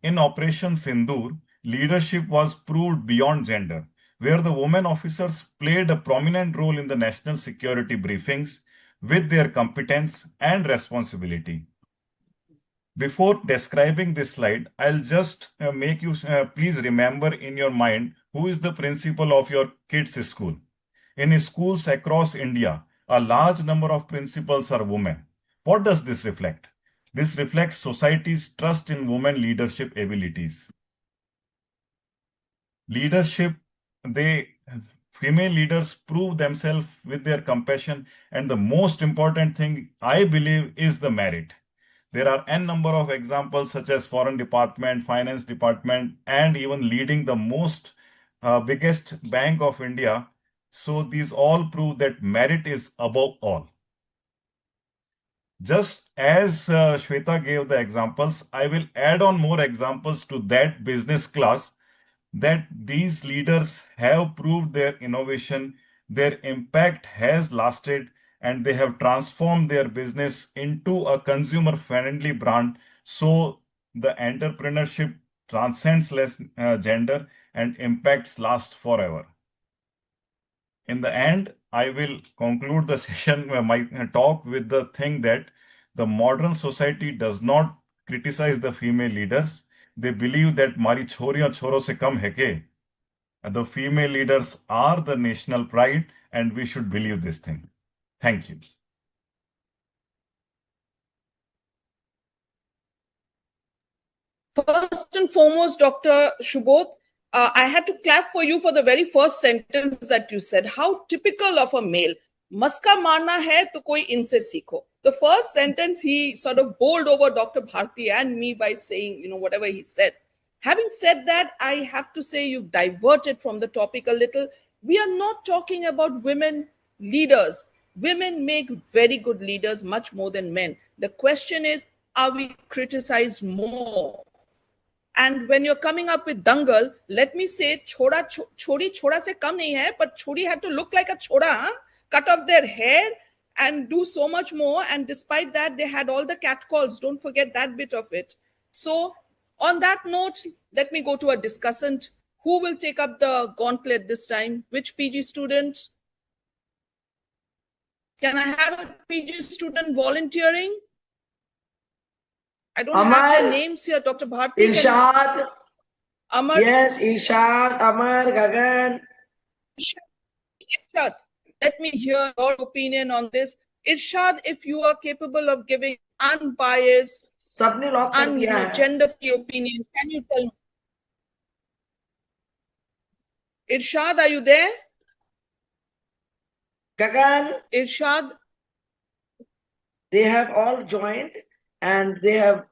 S7: In Operation Sindoor, leadership was proved beyond gender, where the women officers played a prominent role in the national security briefings with their competence and responsibility. Before describing this slide, I'll just make you please remember in your mind who is the principal of your kids' school. In schools across India, a large number of principals are women. What does this reflect? This reflects society's trust in women leadership abilities. Female leaders prove themselves with their compassion, and the most important thing, I believe, is the merit. There are n number of examples such as Foreign Department, Finance Department, and even leading the biggest bank of India. So these all prove that merit is above all. Just as Shweta gave the examples, I will add on more examples to that business class that these leaders have proved their innovation, their impact has lasted, and they have transformed their business into a consumer-friendly brand. So the entrepreneurship transcends gender and impacts last forever. In the end, I will conclude the session, my talk, with the thing that the modern society does not criticize the female leaders. They believe that "Mari chhoriyan chhoro se kam hai ke?" The female leaders are the national pride, and we should believe this thing. Thank you.
S4: First and foremost, Dr. Shubodh, I had to clap for you for the very first sentence that you said. How typical of a male. Maska marna hai to koi inse seekho. The first sentence, he sort of bowled over Dr. Bharti and me by saying, whatever he said. Having said that, I have to say you've diverted from the topic a little. We are not talking about women leaders. Women make very good leaders, much more than men. The question is, are we criticized more? And when you're coming up with dangal, let me say, chori choda se kam nahi hai, but chori had to look like a choda, cut off their hair and do so much more. And despite that, they had all the catcalls. Don't forget that bit of it. So on that note, let me go to a discussant. Who will take up the gauntlet this time? Which PG student? Can I have a PG student volunteering? I don't have their names here, Dr. Bharti.
S1: Irshad.
S4: Amar.
S1: Yes, Irshad, Amar, Gagan.
S4: Irshad, let me hear your opinion on this. Irshad, if you are capable of giving unbiased, gender-free opinion, can you tell me? Irshad, are you there?
S1: Gagan.
S4: Irshad.
S1: They have all joined and they have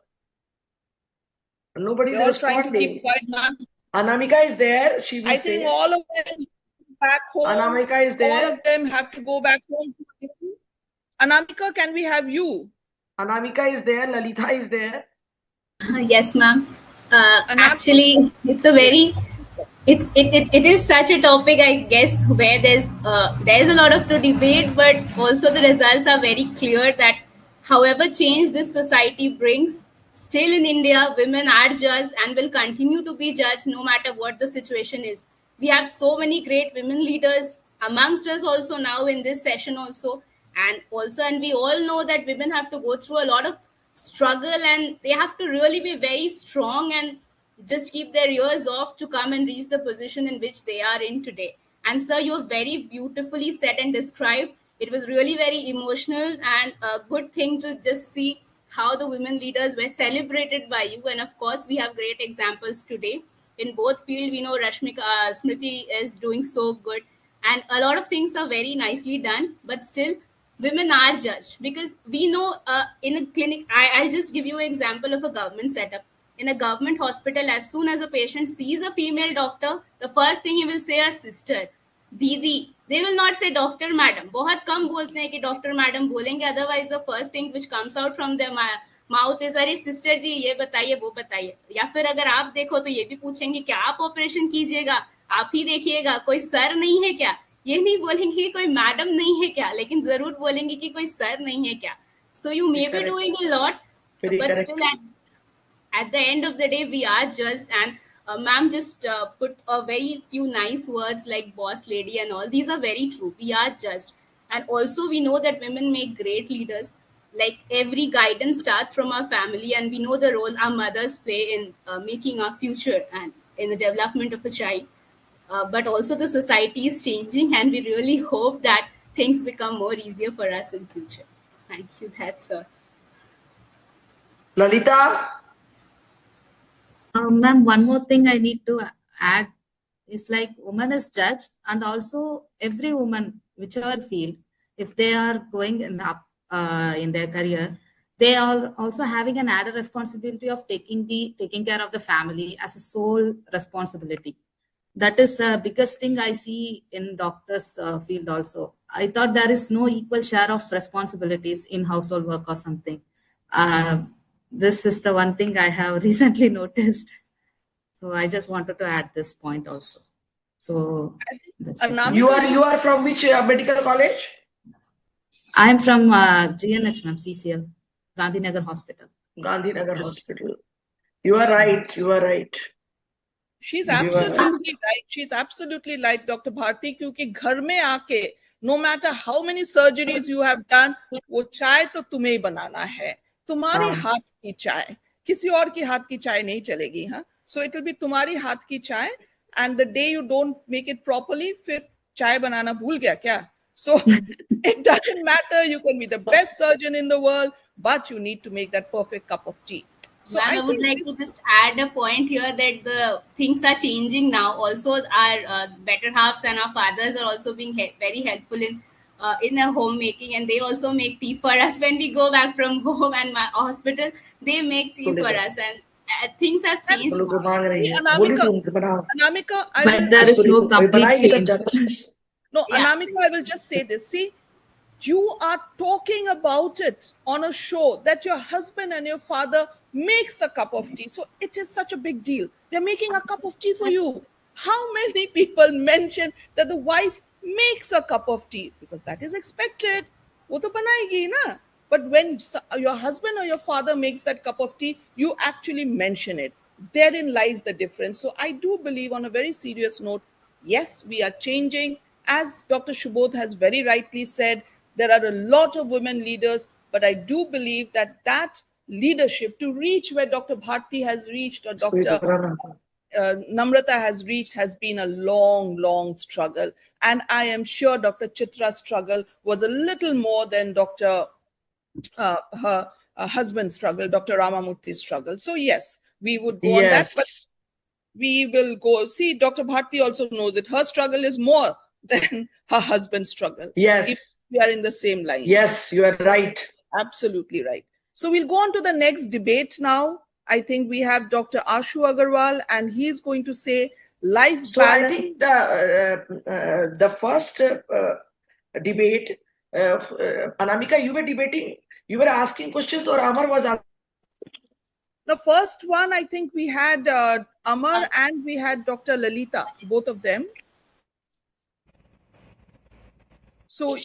S1: nobody's responding.
S4: Trying to keep quiet.
S1: Anamika is there.
S4: I think all of them back home.
S1: Anamika is there.
S4: All of them have to go back home. Anamika, can we have you?
S1: Anamika is there. Lalitha is there.
S14: Yes, ma'am. Actually, it's a very it is such a topic, I guess, where there's a lot of to debate, but also the results are very clear that however change this society brings, still in India, women are judged and will continue to be judged no matter what the situation is. We have so many great women leaders amongst us also now in this session also, and we all know that women have to go through a lot of struggle and they have to really be very strong and just keep their ears off to come and reach the position in which they are in today. And sir, you very beautifully said and described. It was really very emotional and a good thing to just see how the women leaders were celebrated by you. And of course, we have great examples today. In both fields, we know Smriti is doing so good. And a lot of things are very nicely done, but still, women are judged because we know in a clinic, I'll just give you an example of a government setup. In a government hospital, as soon as a patient sees a female doctor, the first thing he will say is sister, didi. They will not say doctor, madam. बहुत कम बोलते हैं कि doctor, madam बोलेंगे. Otherwise, the first thing which comes out from their mouth is अरे sister जी ये बताइए वो बताइए, या फिर अगर आप देखो तो ये भी पूछेंगे क्या आप ऑपरेशन कीजिएगा, आप ही देखिएगा, कोई सर नहीं है क्या, ये नहीं बोलेंगे कि कोई मैडम नहीं है क्या, लेकिन जरूर बोलेंगे कि कोई सर नहीं है क्या. So you may be doing a lot, but still at the end of the day we are judged. And ma'am just put a very few nice words like boss lady and all. These are very true. We are judged. And also we know that women make great leaders. Like every guidance starts from our family, and we know the role our mothers play in making our future and in the development of a child. But also the society is changing, and we really hope that things become more easier for us in future. Thank you. That's all.
S1: Lalita?
S9: Ma'am, one more thing I need to add is like woman is judged, and also every woman, whichever field, if they are going up in their career, they are also having an added responsibility of taking care of the family as a sole responsibility. That is the biggest thing I see in doctors field also. I thought there is no equal share of responsibilities in household work or something. This is the one thing I have recently noticed. So I just wanted to add this point also. So
S1: you are from which medical college?
S9: I am from GNH, ma'am, CCL, Gandhinagar Hospital.
S1: Gandhinagar Hospital. You are right. You are right.
S4: She's absolutely right. She's absolutely right, Dr. Bharti. क्योंकि घर में आके no matter how many surgeries you have done, वो चाय तो तुम्हें ही बनाना है. तुम्हारी हाथ की चाय, किसी और की हाथ की चाय नहीं चलेगी, हाँ. So it will be तुम्हारी हाथ की चाय, and the day you don't make it properly, फिर चाय बनाना भूल गया क्या? So it doesn't matter. You can be the best surgeon in the world, but you need to make that perfect cup of tea. So
S14: I would like to just add a point here that the things are changing now. Also, our better halves and our fathers are also being very helpful in a homemaking, and they also make tea for us when we go back from home and my hospital. They make tea for us, and things have changed.
S4: See, Anamika,
S9: but there is no complete change.
S4: No, Anamika, I will just say this. See, you are talking about it on a show that your husband and your father makes a cup of tea. So it is such a big deal. They're making a cup of tea for you. How many people mention that the wife makes a cup of tea? Because that is expected. वो तो बनाएगी ना. But when your husband or your father makes that cup of tea, you actually mention it. Therein lies the difference. So I do believe, on a very serious note, yes, we are changing. As Dr. Shubodh has very rightly said, there are a lot of women leaders, but I do believe that that leadership to reach where Dr. Bharti has reached or Dr. Namrata has reached has been a long, long struggle. And I am sure Dr. Chitra's struggle was a little more than Dr. Her husband's struggle, Dr. Ramamurthy's struggle. So yes, we would go on that, but we will go see Dr. Bharti also knows it. Her struggle is more than her husband's struggle.
S1: Yes.
S4: If we are in the same line.
S1: Yes, you are right.
S4: Absolutely right. So we'll go on to the next debate now. I think we have Dr. Ashu Agarwal, and he's going to say life balance.
S1: I think the first debate, Anamika, you were debating, you were asking questions, or Amar was asking?
S4: The first one, I think we had Amar and we had Dr. Lalita, both of them. So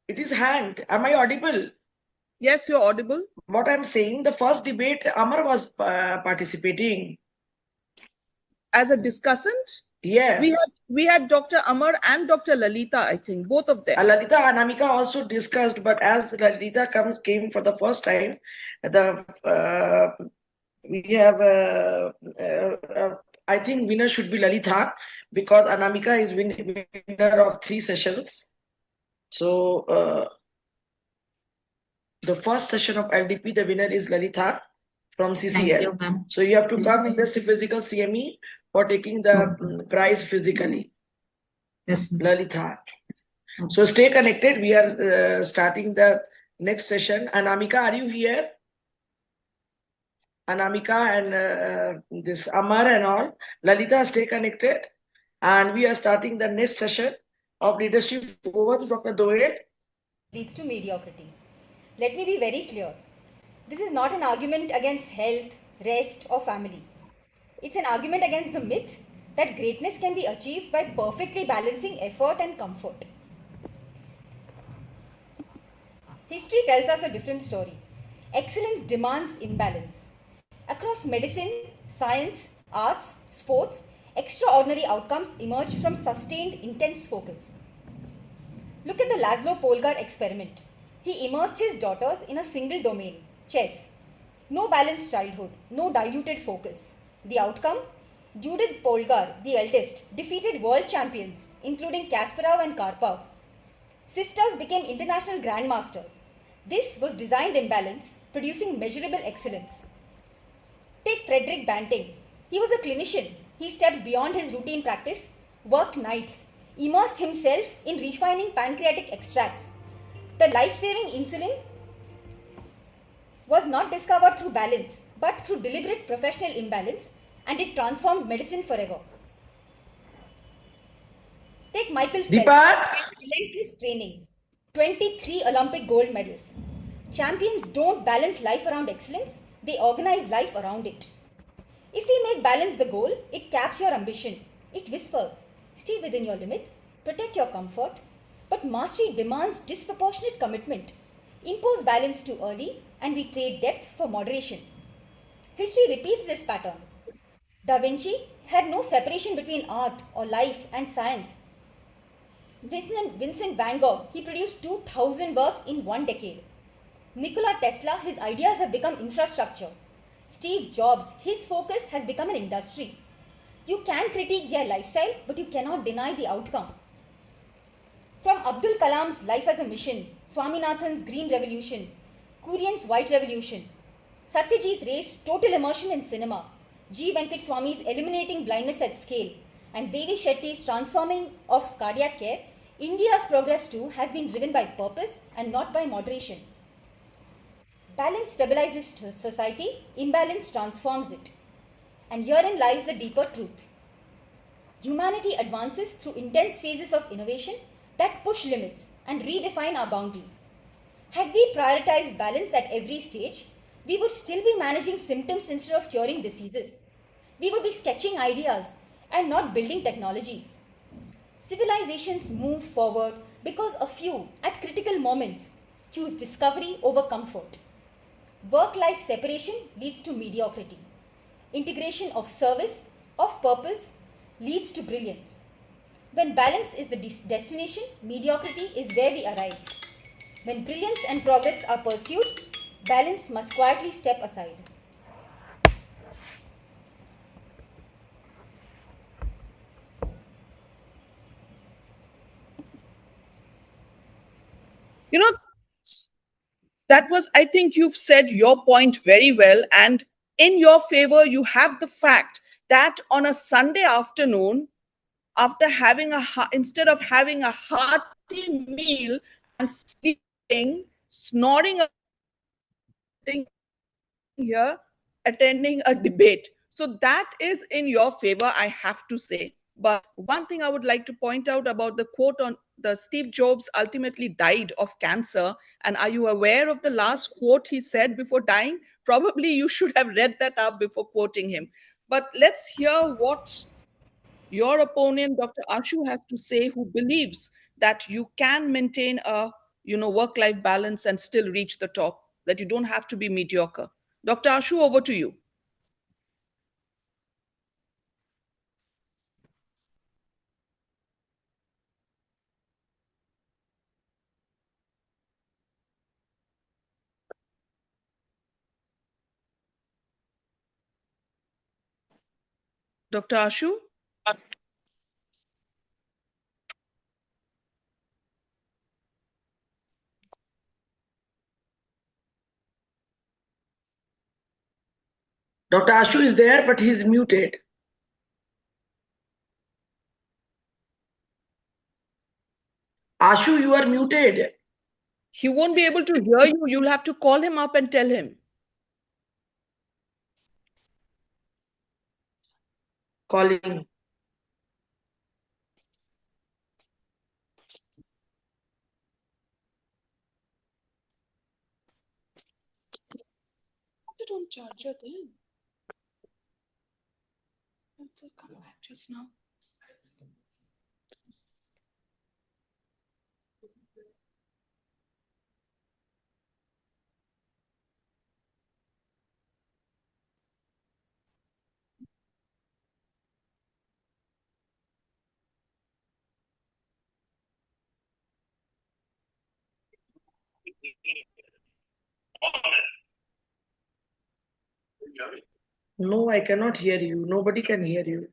S1: it is hanged. Am I audible?
S4: Yes, you're audible.
S1: What I'm saying, the first debate, Amar was participating.
S4: As a discussant?
S1: Yes.
S4: We had Dr. Amar and Dr. Lalita, I think, both of them.
S1: Lalita and Anamika also discussed, but as Lalita came for the first time, we have I think winner should be Lalita, because Anamika is winner of 3 sessions. So the first session of LDP, the winner is Lalita from CCL.
S9: Thank you,
S1: so you have to come in the physical CME for taking the prize physically.
S9: Yes,
S1: Lalita. So stay connected. We are starting the next session. Anamika, are you here? Anamika and this Amar and all. Lalita, stay connected. And we are starting the next session of leadership. Over to Dr. Deol.
S6: Leads to mediocrity. Let me be very clear. This is not an argument against health, rest, or family. It's an argument against the myth that greatness can be achieved by perfectly balancing effort and comfort. History tells us a different story. Excellence demands imbalance. Across medicine, science, arts, sports, extraordinary outcomes emerge from sustained, intense focus. Look at the Laszlo Polgar experiment. He immersed his daughters in a single domain, chess. No balanced childhood, no diluted focus. The outcome? Judith Polgar, the eldest, defeated world champions, including Kasparov and Karpov. Sisters became international grandmasters. This was designed imbalance, producing measurable excellence. Take Frederick Banting. He was a clinician. He stepped beyond his routine practice, worked nights, immersed himself in refining pancreatic extracts. The life-saving insulin was not discovered through balance, but through deliberate professional imbalance, and it transformed medicine forever. Take Michael Phelps. Relentless training. 23 Olympic gold medals. Champions don't balance life around excellence, they organize life around it. If we make balance the goal, it caps your ambition. It whispers, stay within your limits, protect your comfort, but mastery demands disproportionate commitment. Impose balance too early, and we trade depth for moderation. History repeats this pattern. Da Vinci had no separation between art or life and science. Vincent van Gogh, he produced 2,000 works in 1 decade. Nikola Tesla, his ideas have become infrastructure. Steve Jobs, his focus has become an industry. You can critique their lifestyle, but you cannot deny the outcome. From Abdul Kalam's life as a mission, Swaminathan's green revolution, Kurian's white revolution, Satyajit Ray's total immersion in cinema, G. Venkateswamy's eliminating blindness at scale, and Devi Shetty's transforming of cardiac care, India's progress too has been driven by purpose and not by moderation. Balance stabilizes society, imbalance transforms it. And herein lies the deeper truth. Humanity advances through intense phases of innovation that push limits and redefine our boundaries. Had we prioritized balance at every stage, we would still be managing symptoms instead of curing diseases. We would be sketching ideas and not building technologies. Civilizations move forward because a few, at critical moments, choose discovery over comfort. Work-life separation leads to mediocrity. Integration of service, of purpose, leads to brilliance. When balance is the destination, mediocrity is where we arrive. When brilliance and progress are pursued, balance must quietly step aside.
S4: You know, that was, I think you've said your point very well. And in your favor, you have the fact that on a Sunday afternoon, after having instead of having a hearty meal and sleeping, snoring here, attending a debate. So that is in your favor, I have to say. But one thing I would like to point out about the quote on the Steve Jobs ultimately died of cancer. And are you aware of the last quote he said before dying? Probably you should have read that up before quoting him. But let's hear what your opponent, Dr. Ashu, has to say, who believes that you can maintain a work-life balance and still reach the top, that you don't have to be mediocre. Dr. Ashu, over to you. Dr. Ashu?
S1: Dr. Ashu is there, but he's muted. Ashu, you are muted.
S4: He won't be able to hear you. You'll have to call him up and tell him.
S1: Calling.
S4: it on charger then. It will come back just now.
S1: No, I cannot hear you. Nobody can hear you.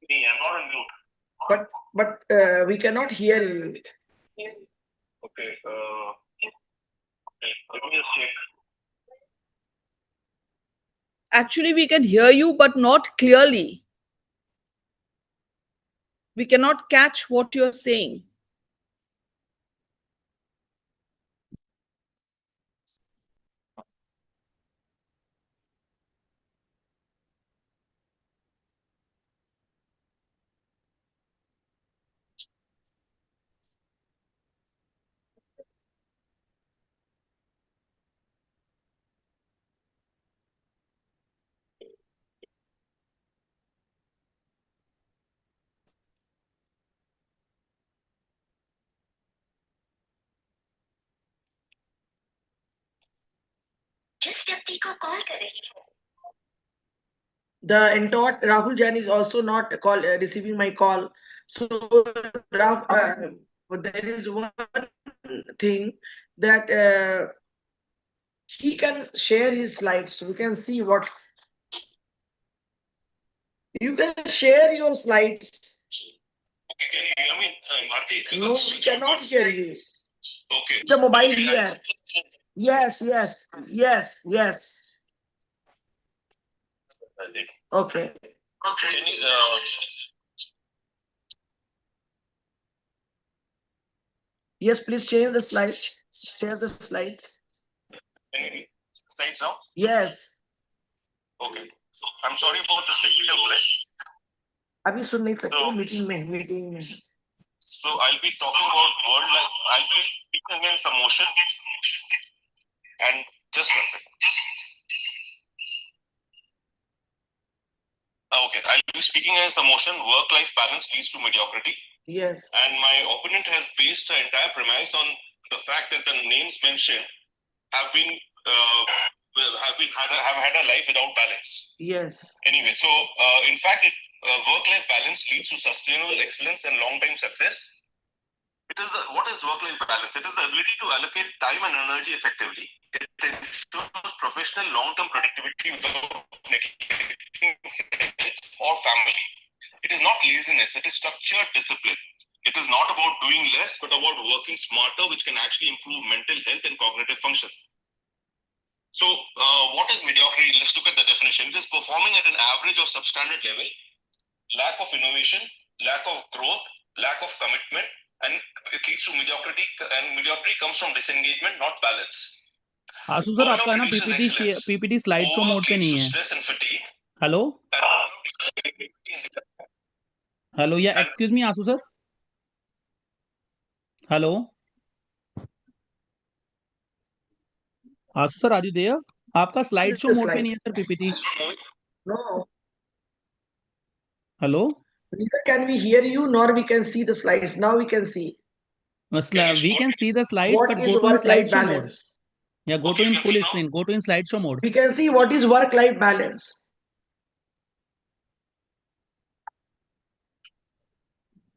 S15: Me, I'm not on mute.
S1: But we cannot hear you.
S15: Okay. Let me just check.
S4: Actually, we can hear you, but not clearly. We cannot catch what you're saying.
S1: The entire Rahul Jain is also not receiving my call. So there is one thing that he can share his slides, so we can see what you can share your slides.
S15: Okay, can you hear me, Bhaarti?
S1: No, we cannot hear you.
S15: Okay.
S1: The mobile here. Yes. Okay.
S15: Can you,
S1: Yes, please change the slides. Share the slides.
S15: can you slides now?
S1: Yes.
S15: Okay. I'm sorry about this technical glitch.
S1: अभी सुन नहीं सकते meeting में.
S15: So I'll be talking about I'll be speaking against the motion. And just one second. Okay, I'll be speaking against the motion work-life balance leads to mediocrity.
S1: Yes.
S15: And my opponent has based the entire premise on the fact that the names mentioned have had a life without balance.
S1: Yes.
S15: Anyway, so in fact, work-life balance leads to sustainable excellence and long-term success. What is work-life balance? It is the ability to allocate time and energy effectively. It ensures professional long-term productivity without neglecting health or family. It is not laziness. It is structured discipline. It is not about doing less, but about working smarter, which can actually improve mental health and cognitive function. So, what is mediocrity? Let's look at the definition. It is performing at an average or substandard level, lack of innovation, lack of growth, lack of commitment, and it leads to mediocrity. And mediocrity comes from disengagement, not balance.
S16: Ashu sir आपका ना PPT slide show mode पे नहीं है. Hello hello या excuse me Ashu sir. Hello Ashu sir are you there? आपका slide show mode पे नहीं है sir PPT.
S1: No.
S16: Hello.
S1: Neither can we hear you nor we can see the slides. Now we can see.
S16: We can see the slide,
S1: What
S16: but
S1: is
S16: go to in
S1: work-life
S16: slideshow mode.
S1: balance?
S16: Yeah, go to in full screen. Go to in slideshow mode.
S1: We can see what is work-life balance.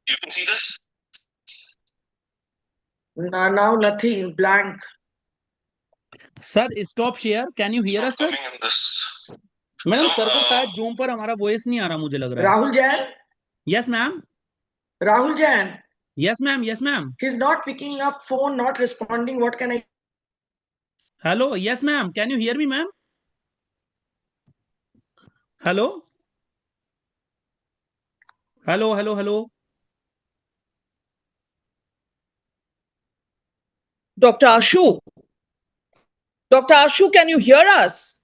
S15: You can see this?
S1: Now nothing, blank.
S16: Sir, stop share. Can you hear us, sir? Madam sir को शायद zoom पर हमारा voice नहीं आ रहा मुझे लग रहा है.
S1: Rahul Jain?
S16: Yes, ma'am.
S1: Rahul Jain?
S16: Yes, ma'am. Yes, ma'am.
S1: He's not picking up phone, not responding. What can I?
S16: Hello. Yes, ma'am. Can you hear me, ma'am? Hello. Hello.
S4: Dr. Ashu, can you hear us?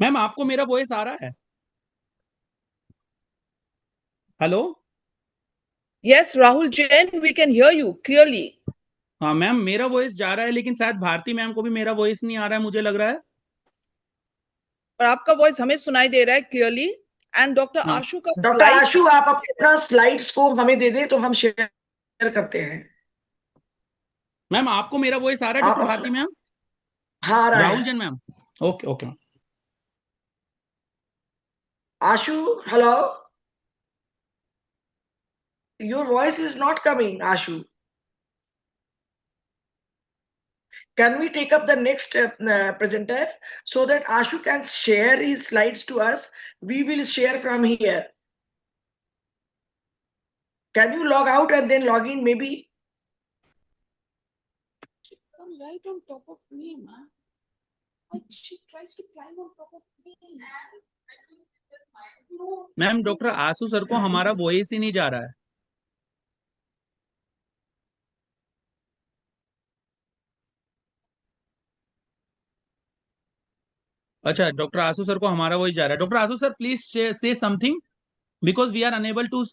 S16: Ma'am आपको मेरा voice आ रहा है? Hello.
S4: Yes, Rahul Jain, we can hear you clearly.
S16: हाँ ma'am, मेरा voice जा रहा है, लेकिन शायद भारती मैम को भी मेरा वॉइस नहीं आ रहा है, मुझे लग रहा है।
S4: और आपका वॉइस हमें सुनाई दे रहा है क्लियरली। एंड डॉक्टर आशु का
S1: डॉक्टर आशु, आप अपना स्लाइड्स को हमें दे दें तो हम शेयर करते हैं।
S16: मैम आपको मेरा वॉइस आ रहा है डॉक्टर भारती मैम?
S1: हाँ आ रहा
S16: राहुल
S1: है।
S16: Jain ma'am, okay okay.
S1: Ashu, hello, your voice is not coming, Ashu. Can we take up the next presenter so that Ashu can share his slides to us? We will share from here. Can you log out and then log in maybe?
S4: Come right on top of me, man. Like she tries to climb on top of me.
S16: Ma'am doctor Ashu sir को हमारा voice ही नहीं जा रहा है। अच्छा, doctor Ashu sir को हमारा voice जा रहा है। Doctor Ashu sir please say something, because we are unable to,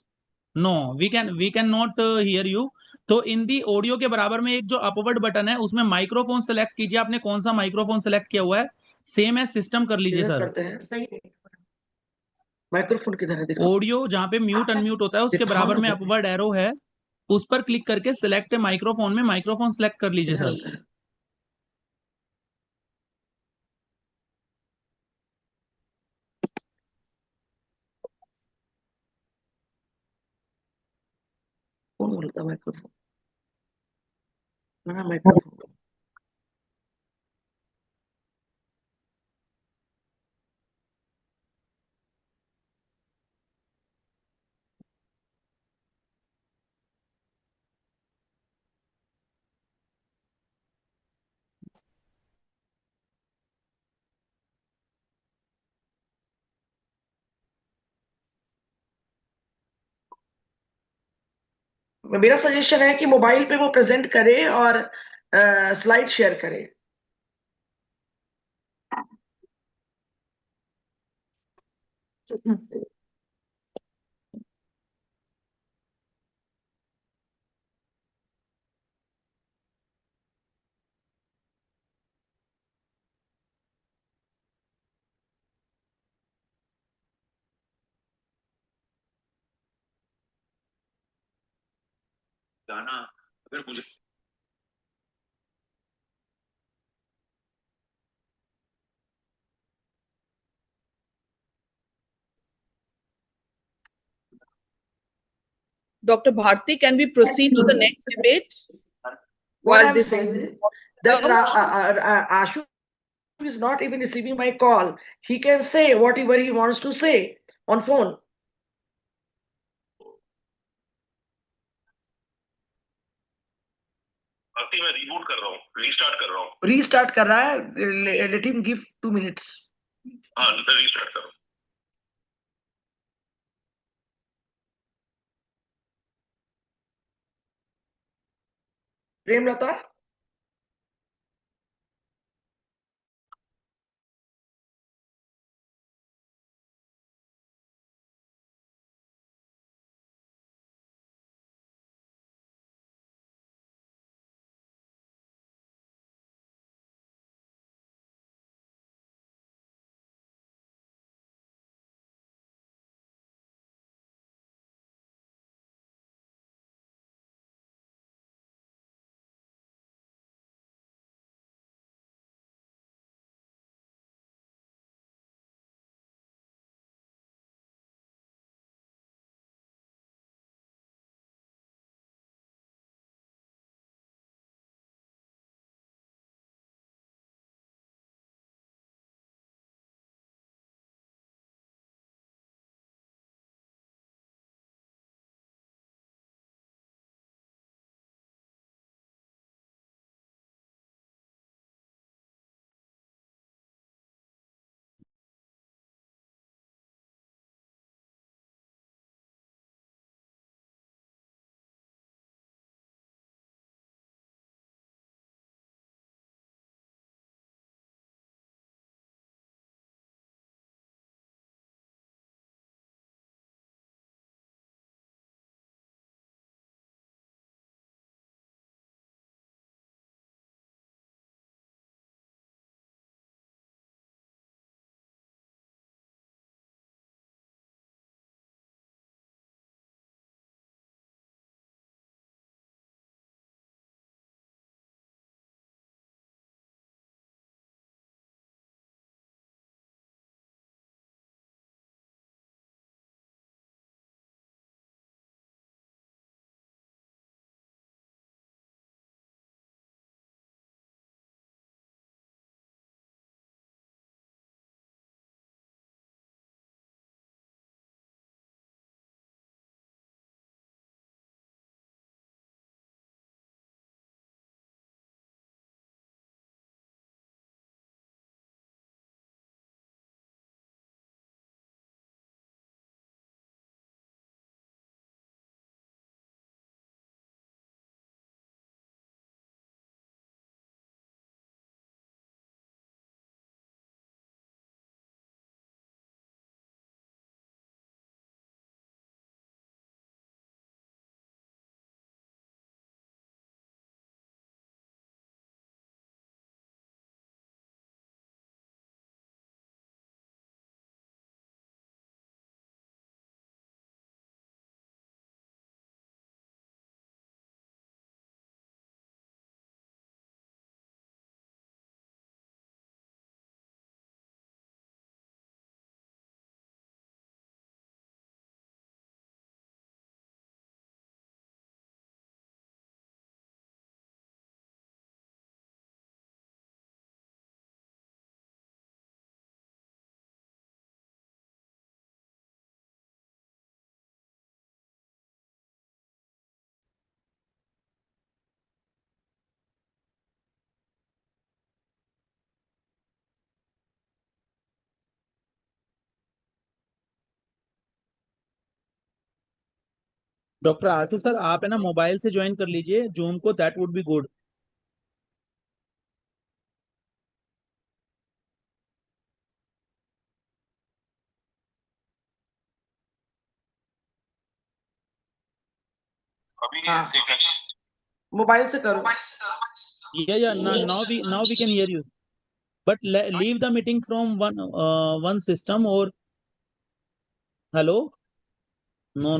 S16: no we can not hear you. तो इन दी ऑडियो के बराबर में एक जो अपवर्ड बटन है उसमें माइक्रोफोन सेलेक्ट कीजिए। आपने कौन सा माइक्रोफोन सेलेक्ट किया हुआ है? सेम है सिस्टम कर लीजिए सर।
S1: करते हैं सही। माइक्रोफोन किधर है देखो।
S16: ऑडियो जहाँ पे म्यूट अनम्यूट होता है उसके बराबर में अपवर्ड एरो है, उस पर क्लिक करके सिलेक्ट माइक्रोफोन में माइक्रोफोन सेलेक्ट कर लीजिए सर।
S1: कौन बोलता माइक्रोफोन? माइक्रोफोन। मेरा सजेशन है कि मोबाइल पे वो प्रेजेंट करे और स्लाइड शेयर करे।
S15: गाना अगर मुझे
S4: Dr. Bharti, can we proceed to the next debate?
S1: What I'm saying is that Ashu is not even receiving my call. He can say whatever he wants to say on phone.
S15: अभी मैं reboot कर रहा हूँ, restart कर रहा हूँ।
S1: Restart कर रहा है, let him give 2 minutes.
S15: हाँ, रीस्टार्ट करो।
S1: प्रेमलता,
S16: डॉक्टर आशु सर, आप है ना मोबाइल से ज्वाइन कर लीजिए जूम को, that would be good.
S1: Mobile से करो।
S16: Now we can hear you, but leave the meeting from one system or hello. No,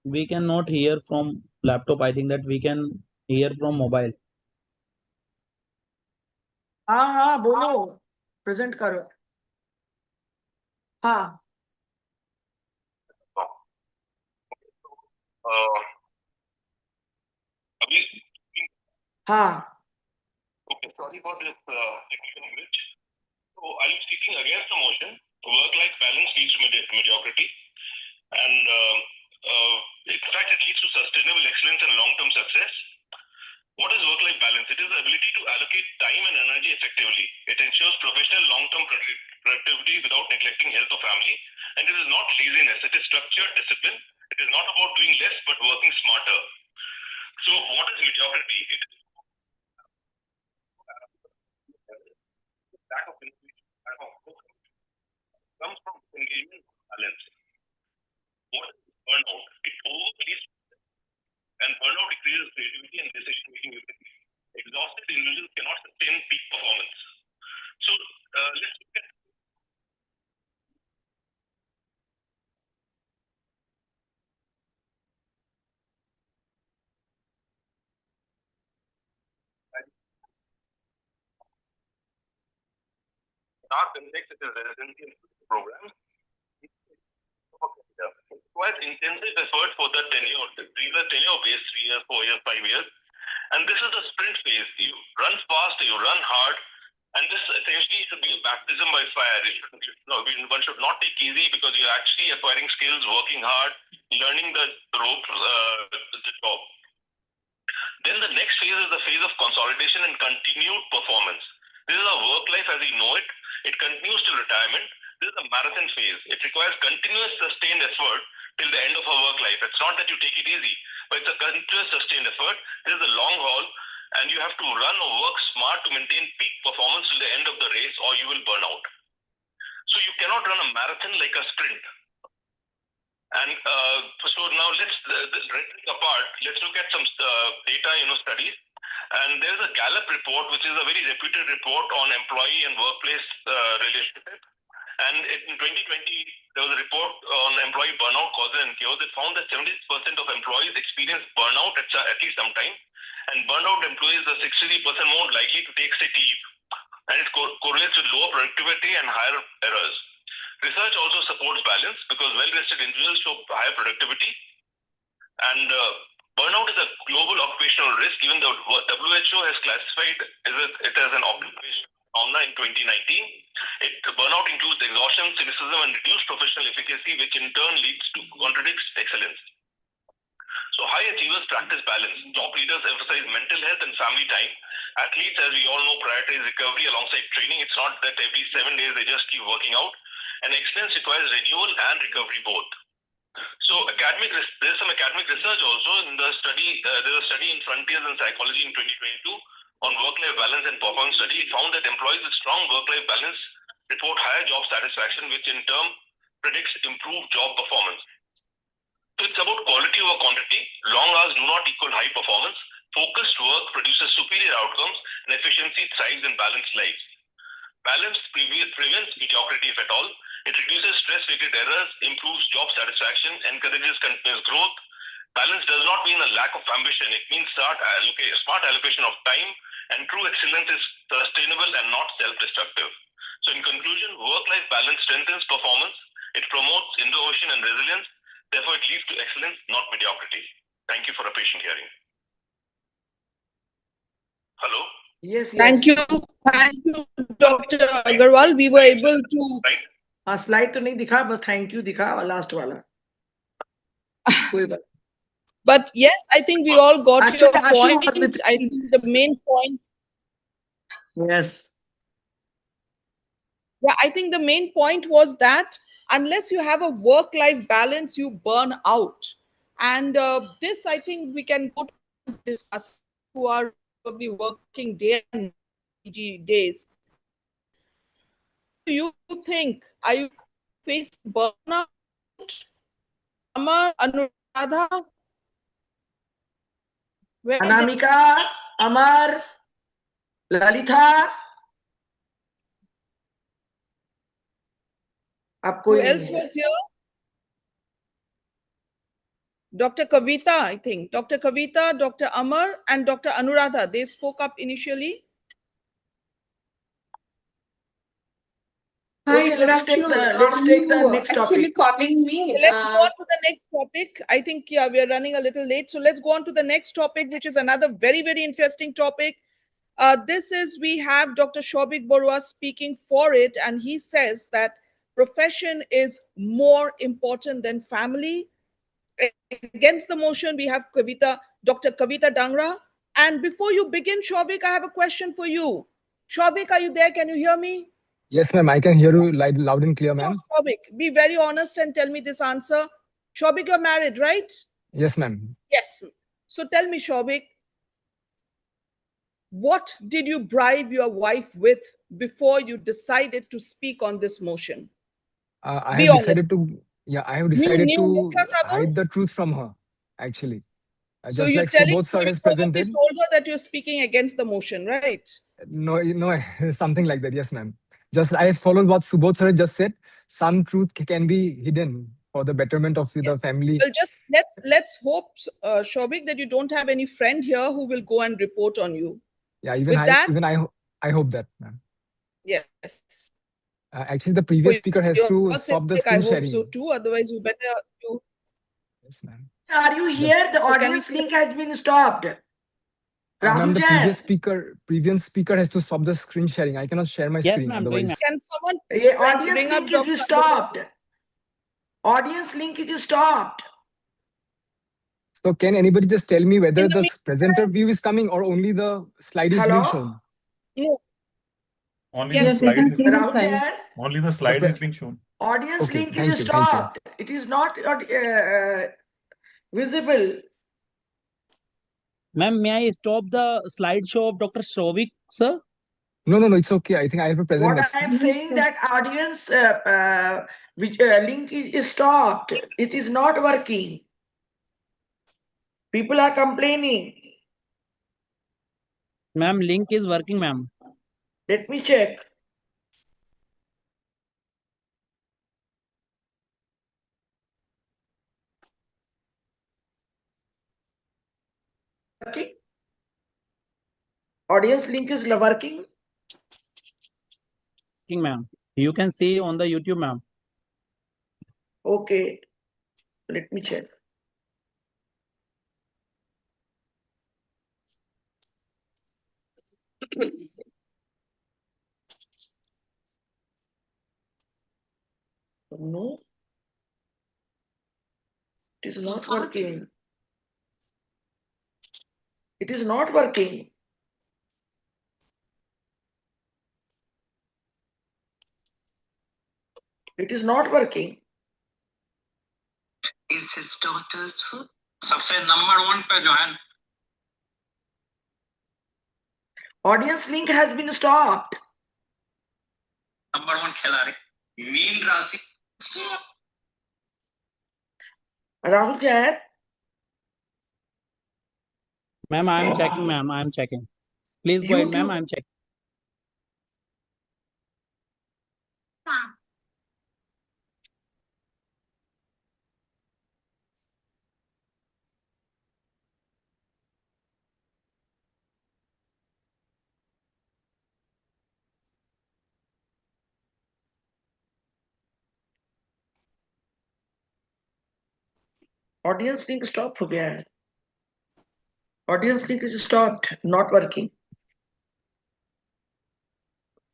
S16: we cannot hear from laptop. I think that we can hear from mobile.
S1: हाँ बोलो, present करो। हाँ हाँ
S15: Okay, sorry for this technical glitch. So I'm speaking against the motion. Work-life balance leads to mediocrity, and in fact, it leads to sustainable excellence and long-term success. What is work-life balance? It is the ability to allocate time and energy effectively. It ensures professional long-term productivity without neglecting health or family. And it is not laziness. It is structured discipline. It is not about doing less, but working smarter. So what is mediocrity? It is lack of innovation, lack of focus. It comes from engagement balance. What is burnout? It overleads, and burnout decreases creativity and decision-making ability. Exhausted individuals cannot sustain peak performance. So let's look at our context. It is residency program. It requires intensive effort for the tenure. These are tenure-based 3 years, 4 years, 5 years. And this is the sprint phase. You run fast, you run hard, and this essentially should be a baptism by fire. One should not take easy because you're actually acquiring skills, working hard, learning the ropes, the job. Then the next phase is the phase of consolidation and continued performance. This is our work life as we know it. It continues till retirement. This is a marathon phase. It requires continuous sustained effort till the end of our work life. It's not that you take it easy, but it's a continuous sustained effort. This is a long haul, and you have to run or work smart to maintain peak performance till the end of the race, or you will burn out. So you cannot run a marathon like a sprint. And so now let's break it apart. Let's look at some data, studies. And there's a Gallup report, which is a very reputed report on employee and workplace relationship. And in 2020, there was a report on employee burnout causes and cures. It found that 70% of employees experience burnout at least some time. And burnout employees are 63% more likely to take sick leave. And it correlates with lower productivity and higher errors. Research also supports balance because well-rested individuals show higher productivity. And burnout is a global occupational risk. Even the WHO has classified it as an occupational phenomena in 2019. Burnout includes exhaustion, cynicism, and reduced professional efficacy, which in turn contradicts excellence. So high achievers practice balance. Top leaders emphasize mental health and family time. Athletes, as we all know, prioritize recovery alongside training. It's not that every 7 days they just keep working out. And excellence requires renewal and recovery both. So there's some academic research also in the study. There's a study in Frontiers in Psychology in 2022 on work-life balance and performance study. It found that employees with strong work-life balance report higher job satisfaction, which in turn predicts improved job performance. So it's about quality over quantity. Long hours do not equal high performance. Focused work produces superior outcomes, and efficiency thrives in balanced lives. Balance prevents mediocrity, if at all. It reduces stress-related errors, improves job satisfaction, encourages continuous growth. Balance does not mean a lack of ambition. It means smart allocation of time, and true excellence is sustainable and not self-destructive. So in conclusion, work-life balance strengthens performance. It promotes innovation and resilience. Therefore, it leads to excellence, not mediocrity. Thank you for a patient hearing. Hello?
S1: Yes.
S4: Thank you, Dr. Agarwal. We were able to.
S1: हाँ, slide तो नहीं दिखा, बस thank you दिखा last वाला. कोई बात.
S4: But yes, I think we all got
S1: Actually,
S4: your point. I think the main point.
S1: Yes.
S4: Yeah, I think the main point was that unless you have a work-life balance, you burn out. And this, I think, we can go to discuss who are probably working day and days. Do you think, are you facing burnout? Amar, Anuradha?
S1: Anamika, Amar, Lalitha.
S4: Who else was here? Dr. Kavita, I think. Dr. Kavita, Dr. Amar, and Dr. Anuradha. They spoke up initially.
S13: Hi,
S1: Okay,
S13: good
S1: let's take
S13: afternoon.
S1: the next
S13: Actually
S1: topic.
S13: calling me?
S4: Let's go on to the next topic. I think, yeah, we are running a little late. So let's go on to the next topic, which is another very, very interesting topic. We have Dr. Shobik Barua speaking for it, and he says that profession is more important than family. Against the motion, we have Dr. Kavita Dangra. And before you begin, Shobik, I have a question for you. Shobik, are you there? Can you hear me?
S12: Yes, ma'am. I can hear you loud and clear, ma'am.
S4: Shobik, be very honest and tell me this answer. Shobik, you're married, right?
S12: Yes, ma'am.
S4: Yes. So tell me, Shobik, what did you bribe your wife with before you decided to speak on this motion?
S12: I have decided to, I have decided to hide the truth from her, actually.
S4: So
S12: just
S4: you're
S12: like
S4: telling
S12: Subodh sir
S4: you
S12: has
S4: probably
S12: presented.
S4: told her that you're speaking against the motion, right?
S12: No, something like that. Yes, ma'am. Just I followed what Subodh sir just said. Some truth can be hidden for the betterment of the family.
S4: Well, just let's hope, Shobik, that you don't have any friend here who will go and report on you.
S12: Yeah, even I hope that, ma'am.
S4: Yes.
S12: Actually, the previous speaker has to stop the screen sharing.
S4: I hope so too. Otherwise, you better do.
S12: Yes, ma'am.
S1: Are you here? The audience link has been stopped.
S12: Ma'am, the previous speaker has to stop the screen sharing. I cannot share my screen otherwise.
S4: Can someone
S1: audience link is stopped? Audience link is stopped.
S12: So can anybody just tell me whether the presenter view is coming or only the slide is being shown?
S4: No.
S7: Only the slide is being shown.
S1: Audience link is stopped. It is not visible.
S16: Ma'am, may I stop the slideshow of Dr. Shobik, sir?
S12: No, it's okay. I think I will be present next.
S1: What I am saying that audience link is stopped. It is not working. People are complaining.
S16: Ma'am, link is working, ma'am.
S1: Let me check. Okay. Audience link is working.
S16: Ma'am, you can see on the YouTube, ma'am.
S1: Okay, let me check. No, it is not working. It is not working. It is not working.
S17: Is his daughter's food? सबसे number 1 पे जो है.
S1: Audience link has been stopped.
S17: Number 1 खिलाड़ी. Mean राशि.
S1: Rahul Jain.
S16: Ma'am, I am checking, ma'am. I am checking. Please go ahead, ma'am. I am checking.
S1: Audience link stop हो गया है. Audience link is stopped, not working.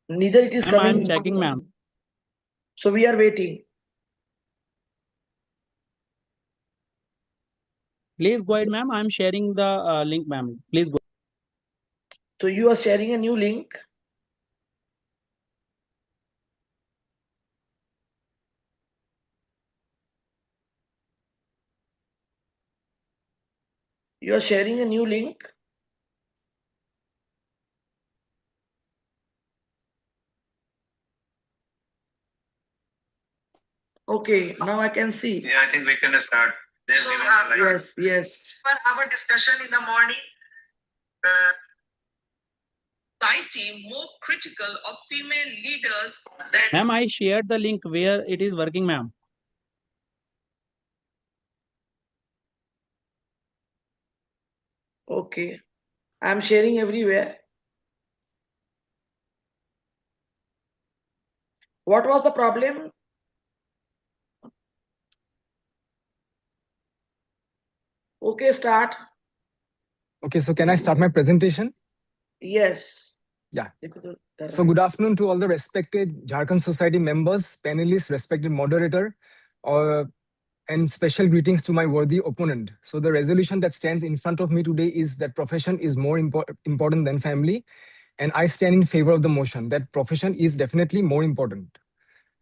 S1: Neither it is coming.
S16: I am checking, ma'am.
S1: So we are waiting.
S16: Please go ahead, ma'am. I am sharing the link, ma'am. Please go.
S1: So you are sharing a new link. You are sharing a new link. Okay, now I can see.
S17: Yeah, I think we can start.
S1: Yes, yes.
S18: For our discussion in the morning, society more critical of female leaders than.
S16: Ma'am, I shared the link where it is working, ma'am.
S1: Okay, I'm sharing everywhere. What was the problem? Okay, start.
S12: Okay, so can I start my presentation?
S1: Yes.
S12: Yeah. So good afternoon to all the respected Jharkhand Society members, panelists, respected moderator, and special greetings to my worthy opponent. So the resolution that stands in front of me today is that profession is more important than family. And I stand in favor of the motion that profession is definitely more important.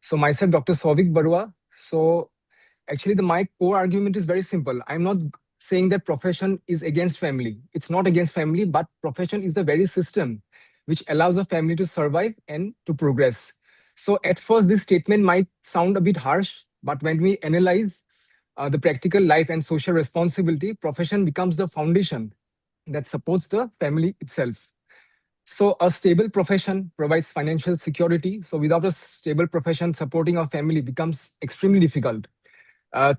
S12: So myself, Dr. Souvik Barua. So actually my core argument is very simple. I'm not saying that profession is against family. It's not against family, but profession is the very system which allows a family to survive and to progress. So at first, this statement might sound a bit harsh, but when we analyze the practical life and social responsibility, profession becomes the foundation that supports the family itself. So a stable profession provides financial security. So without a stable profession, supporting our family becomes extremely difficult.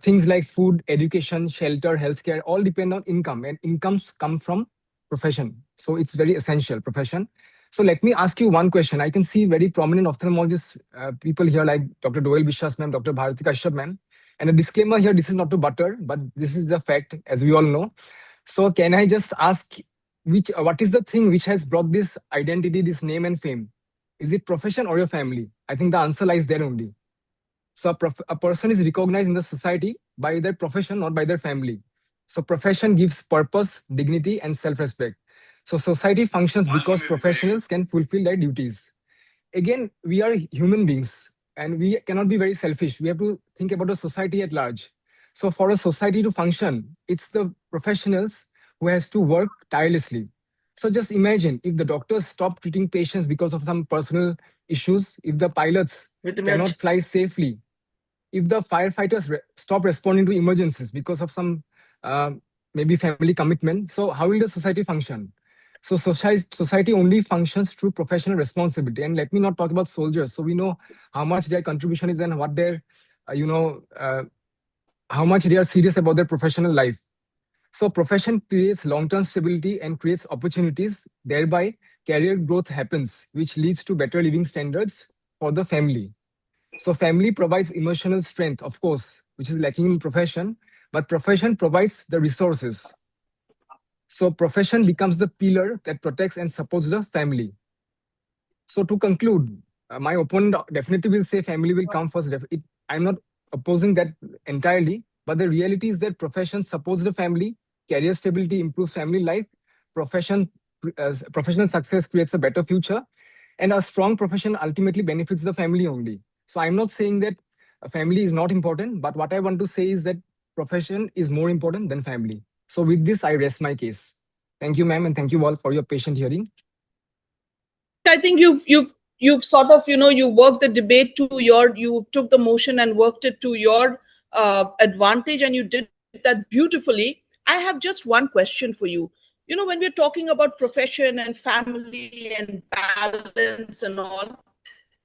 S12: Things like food, education, shelter, healthcare all depend on income, and incomes come from profession. So it's very essential profession. So let me ask you one question. I can see very prominent ophthalmologists, people here like Dr. Deol Biswas ma'am, Dr. Bhaarti Kashyap ma'am. And a disclaimer here, this is not to butter, but this is the fact, as we all know. So can I just ask, what is the thing which has brought this identity, this name and fame? Is it profession or your family? I think the answer lies there only. So a person is recognized in the society by their profession, not by their family. So profession gives purpose, dignity, and self-respect. So society functions because professionals can fulfill their duties. Again, we are human beings and we cannot be very selfish. We have to think about the society at large. So for a society to function, it's the professionals who has to work tirelessly. So just imagine if the doctors stop treating patients because of some personal issues, if the pilots cannot fly safely, if the firefighters stop responding to emergencies because of some maybe family commitment, so how will the society function? So society only functions through professional responsibility. And let me not talk about soldiers. So we know how much their contribution is and what their, how much they are serious about their professional life. So profession creates long-term stability and creates opportunities. Thereby, career growth happens, which leads to better living standards for the family. So family provides emotional strength, of course, which is lacking in profession, but profession provides the resources. So profession becomes the pillar that protects and supports the family. So to conclude, my opponent definitely will say family will come first. I'm not opposing that entirely, but the reality is that profession supports the family, career stability improves family life, professional success creates a better future, and a strong profession ultimately benefits the family only. So I'm not saying that a family is not important, but what I want to say is that profession is more important than family. So with this, I rest my case. Thank you, ma'am, and thank you all for your patient hearing.
S4: I think you've sort of, you worked the debate to you took the motion and worked it to your advantage, and you did that beautifully. I have just one question for you. When we're talking about profession and family and balance and all,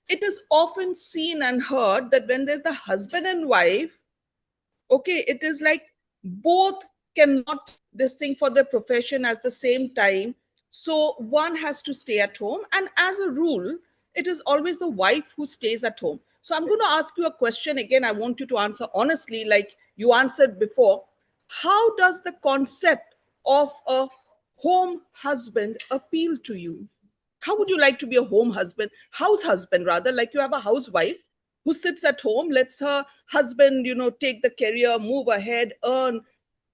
S4: it is often seen and heard that when there's the husband and wife, okay, it is like both cannot this thing for their profession at the same time. So one has to stay at home. And as a rule, it is always the wife who stays at home. So I'm going to ask you a question again. I want you to answer honestly, like you answered before. How does the concept of a home husband appeal to you? How would you like to be a home husband, house husband rather, like you have a housewife who sits at home, lets her husband, take the career, move ahead, earn,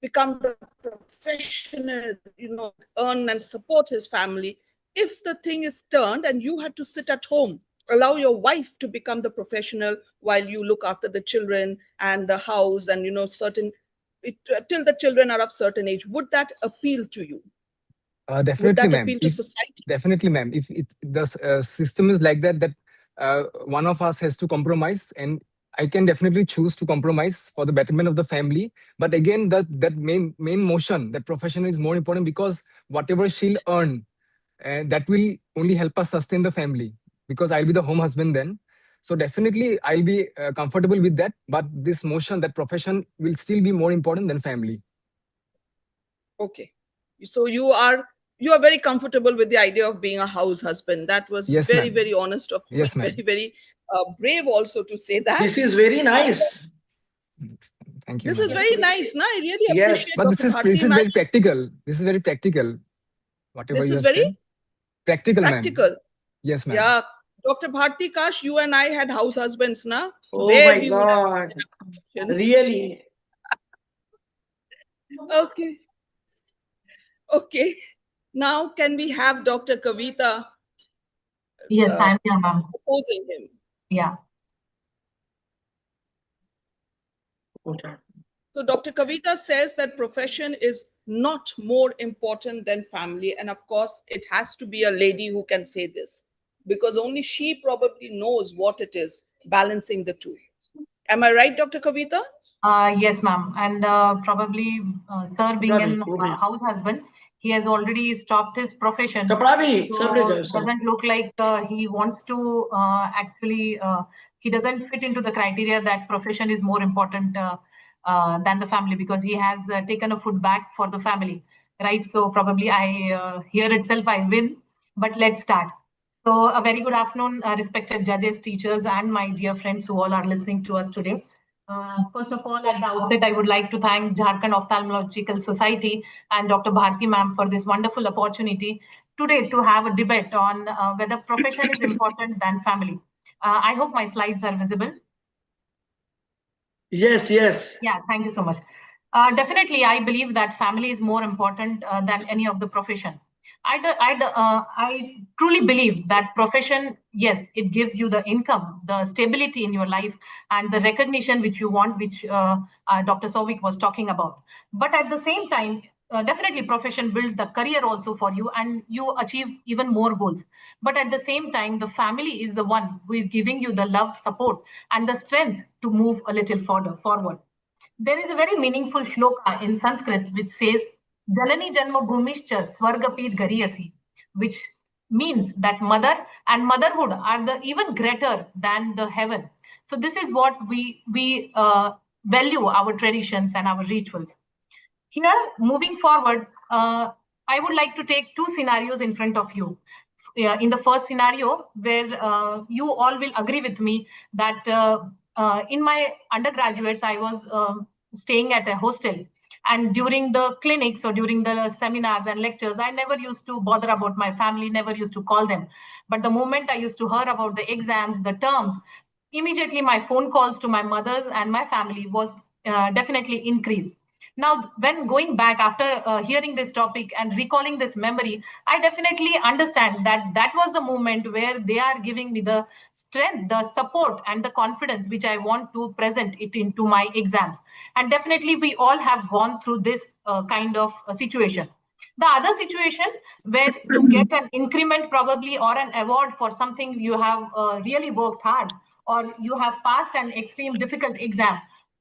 S4: become the professional, earn and support his family. If the thing is turned and you had to sit at home, allow your wife to become the professional while you look after the children and the house and, certain till the children are of certain age. Would that appeal to you? Would
S12: Definitely,
S4: that
S12: ma'am.
S4: appeal to society?
S12: Definitely, ma'am. If the system is like that, one of us has to compromise, and I can definitely choose to compromise for the betterment of the family. But again, that main motion, that profession is more important, because whatever she'll earn, that will only help us sustain the family, because I'll be the home husband then. So definitely I'll be comfortable with that. But this motion, that profession will still be more important than family.
S4: Okay. So you are very comfortable with the idea of being a house husband. That was
S12: Yes,
S4: very,
S12: ma'am.
S4: very honest of you.
S12: Yes,
S4: And
S12: ma'am.
S4: very, very brave also to say that.
S1: This is very nice.
S12: Thank you.
S4: This
S12: ma'am.
S4: is very nice. No, I really
S1: Yes.
S4: appreciate
S12: But
S4: Dr.
S12: this is
S4: Bharti.
S12: very practical. This is very practical. Whatever
S4: This
S12: you
S4: is
S12: have
S4: very
S12: said. Practical, ma'am.
S4: practical.
S12: Yes, ma'am.
S4: Yeah. Dr. Bharti Kash, you and I had house husbands, na?
S1: Oh
S4: Where
S1: my
S4: we would have
S1: God.
S4: questions.
S1: Really?
S4: Okay. Okay. Now can we have Dr. Kavita
S3: Yes, I'm here, ma'am.
S4: opposing him?
S3: Yeah.
S4: So Dr. Kavita says that profession is not more important than family. And of course, it has to be a lady who can say this, because only she probably knows what it is, balancing the two. Am I right, Dr. Kavita?
S3: Yes, ma'am. And probably, sir being a house husband, he has already stopped his profession. So doesn't look like he wants to actually, he doesn't fit into the criteria that profession is more important than the family, because he has taken a foot back for the family, right? So probably here itself I win, but let's start. So a very good afternoon, respected judges, teachers, and my dear friends who all are listening to us today. First of all, at the outset, I would like to thank Jharkhand Ophthalmological Society and Dr. Bharti ma'am for this wonderful opportunity today to have a debate on whether profession is important than family. I hope my slides are visible.
S1: Yes, yes.
S3: Yeah, thank you so much. Definitely, I believe that family is more important than any of the profession. I truly believe that profession, yes, it gives you the income, the stability in your life, and the recognition which you want, which Dr. Souvik was talking about. But at the same time, definitely profession builds the career also for you, and you achieve even more goals. But at the same time, the family is the one who is giving you the love, support, and the strength to move a little further forward. There is a very meaningful shloka in Sanskrit which says, Janani Janma Bhumischa Swargapit Gariyasi, which means that mother and motherhood are the even greater than the heaven. So this is what we value our traditions and our rituals. Here, moving forward, I would like to take two scenarios in front of you. In the first scenario, where you all will agree with me that in my undergraduates, I was staying at a hostel. And during the clinics or during the seminars and lectures, I never used to bother about my family, never used to call them. But the moment I used to hear about the exams, the terms, immediately my phone calls to my mothers and my family was definitely increased. Now, when going back after hearing this topic and recalling this memory, I definitely understand that that was the moment where they are giving me the strength, the support, and the confidence which I want to present it into my exams. And definitely, we all have gone through this kind of situation. The other situation where you get an increment probably or an award for something you have really worked hard, or you have passed an extreme difficult exam.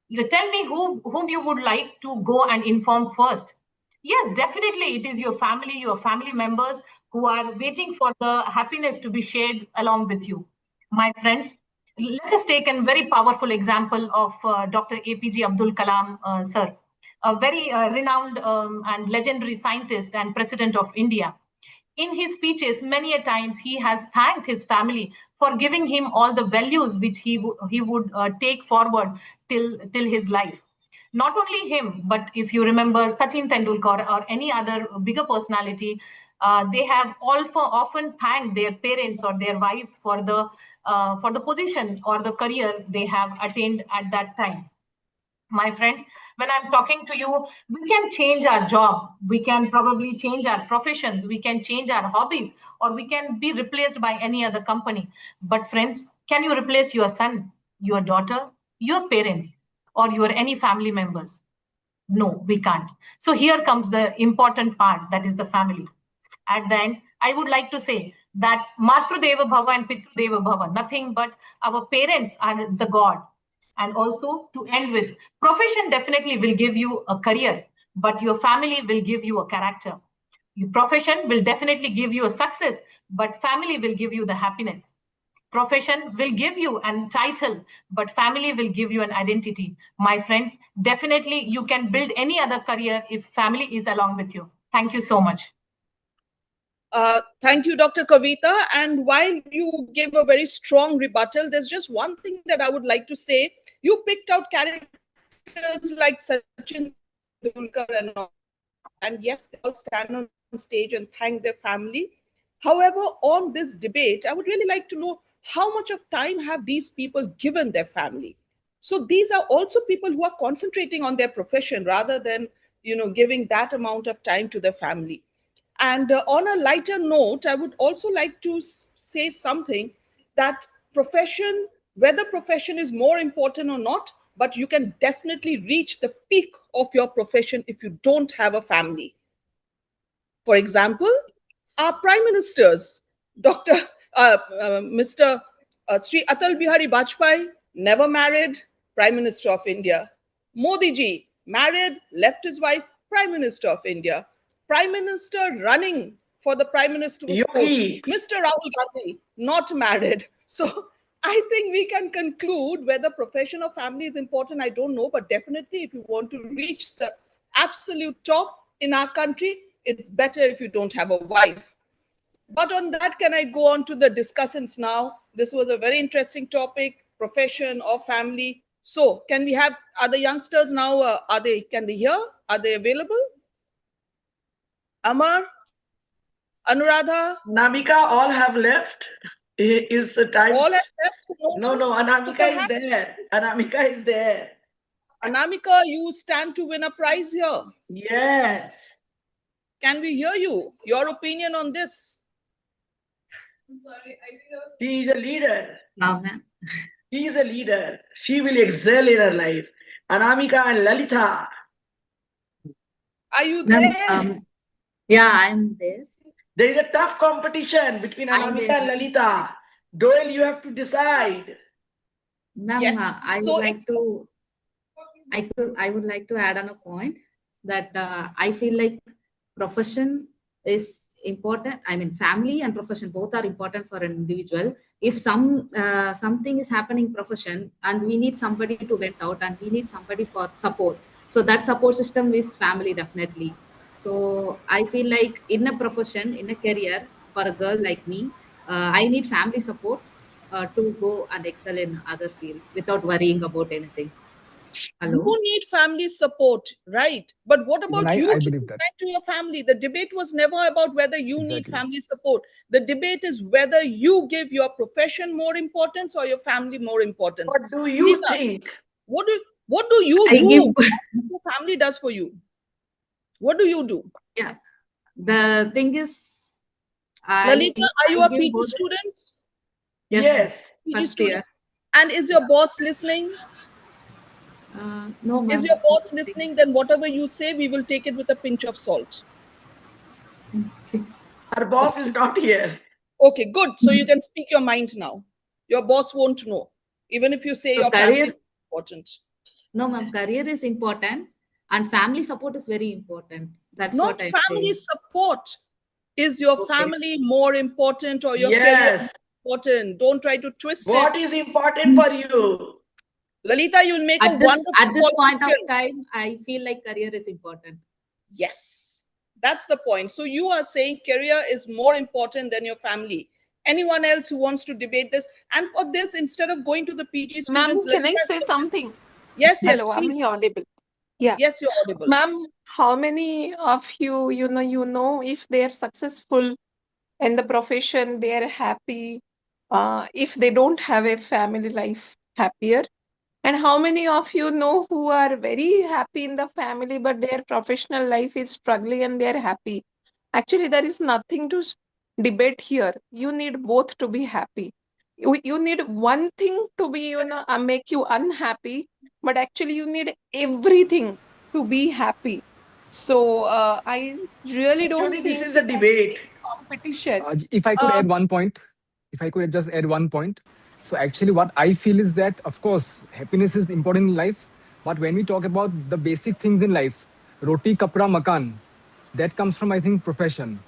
S3: You tell me whom you would like to go and inform first. Yes, definitely it is your family members who are waiting for the happiness to be shared along with you. My friends, let us take a very powerful example of Dr. APJ Abdul Kalam, sir, a very renowned and legendary scientist and president of India. In his speeches, many a times he has thanked his family for giving him all the values which he would take forward till his life. Not only him, but if you remember Sachin Tendulkar or any other bigger personality, they have also often thanked their parents or their wives for the position or the career they have attained at that time. My friends, when I'm talking to you, we can change our job, we can probably change our professions, we can change our hobbies, or we can be replaced by any other company. But friends, can you replace your son, your daughter, your parents, or your any family members?
S19: No, we can't. So here comes the important part, that is the family. At the end, I would like to say that Matrudeva Bhava and Pitrudeva Bhava, nothing but our parents are the God. And also to end with, profession definitely will give you a career, but your family will give you a character. Your profession will definitely give you a success, but family will give you the happiness. Profession will give you a title, but family will give you an identity. My friends, definitely you can build any other career if family is along with you. Thank you so much.
S4: Thank you, Dr. Kavita. And while you gave a very strong rebuttal, there's just one thing that I would like to say. You picked out characters like Sachin Tendulkar and yes, they all stand on stage and thank their family. However, on this debate, I would really like to know how much of time have these people given their family? So these are also people who are concentrating on their profession rather than, giving that amount of time to their family. And on a lighter note, I would also like to say something that profession, whether profession is more important or not, but you can definitely reach the peak of your profession if you don't have a family. For example, our prime ministers, Mr. Sri Atal Bihari Vajpayee, never married, Prime Minister of India. Modi ji, married, left his wife, Prime Minister of India. Prime Minister running for the Prime Minister's post, Mr. Rahul Gandhi, not married. So I think we can conclude whether profession or family is important, I don't know, but definitely if you want to reach the absolute top in our country, it's better if you don't have a wife. But on that, can I go on to the discussants now? This was a very interesting topic, profession or family. So can we have, are the youngsters now, can they hear? Are they available? Amar, Anuradha?
S1: Namika, all have left. Is the time?
S4: All have left?
S1: No, Anamika is there. Anamika is there.
S4: Anamika, you stand to win a prize here.
S1: Yes.
S4: Can we hear you? Your opinion on this?
S1: I'm sorry, I think she is a leader.
S9: No, ma'am.
S1: She is a leader. She will excel in her life. Anamika and Lalita.
S4: Are you there?
S9: Yeah, I'm there.
S1: There is a tough competition between Anamika and Lalita. Deol, you have to decide.
S9: Ma'am,
S4: yes.
S9: I would like to add on a point that I feel like profession is important. I mean, family and profession both are important for an individual. If something is happening in profession and we need somebody to vent out and we need somebody for support, so that support system is family definitely. So I feel like in a profession, in a career for a girl like me, I need family support to go and excel in other fields without worrying about anything. Hello?
S4: You need family support, right? But what about
S12: I
S4: you
S12: believe that.
S4: to your family? The debate was never about whether you need family support. The debate is whether you give your profession more importance or your family more importance.
S1: What do you think?
S4: What do you do? What your family does for you? What do you do?
S9: Yeah, the thing is,
S4: Lalita, are you a PG student?
S1: Yes.
S9: First year.
S4: And is your boss listening?
S9: No, ma'am.
S4: Is your boss listening? Then whatever you say, we will take it with a pinch of salt.
S1: Our boss is not here.
S4: Okay, good. So you can speak your mind now. Your boss won't know, even if you say your family is important.
S9: No, ma'am. Career is important, and family support is very important. That's
S4: not
S9: what I'm
S4: family
S9: saying.
S4: Support. Is your family more important or your career important? Don't try to twist it.
S1: What is important for you?
S4: Lalita, you'll make
S9: at
S4: a
S9: this,
S4: wonderful
S9: At this point of time, I feel like career is important.
S4: Yes, that's the point. So you are saying career is more important than your family. Anyone else who wants to debate this? And for this, instead of going to the PG students...
S20: Ma'am, can I say something?
S4: Yes,
S20: Hello,
S4: please.
S20: am I audible? Yeah.
S4: Yes, you're audible.
S20: Ma'am, how many of you, if they're successful in the profession, they're happy, if they don't have a family life, happier? And how many of you know who are very happy in the family, but their professional life is struggling and they're happy? Actually, there is nothing to debate here. You need both to be happy. You need one thing to be, make you unhappy, but actually you need everything to be happy. So I really don't
S1: Actually, this
S20: think
S1: is a
S20: it has to be
S1: debate.
S20: competition.
S12: If I could add one point, if I could just add one point. So actually what I feel is that, of course, happiness is important in life. But when we talk about the basic things in life, roti, kapra, makan, that comes from, I think, profession.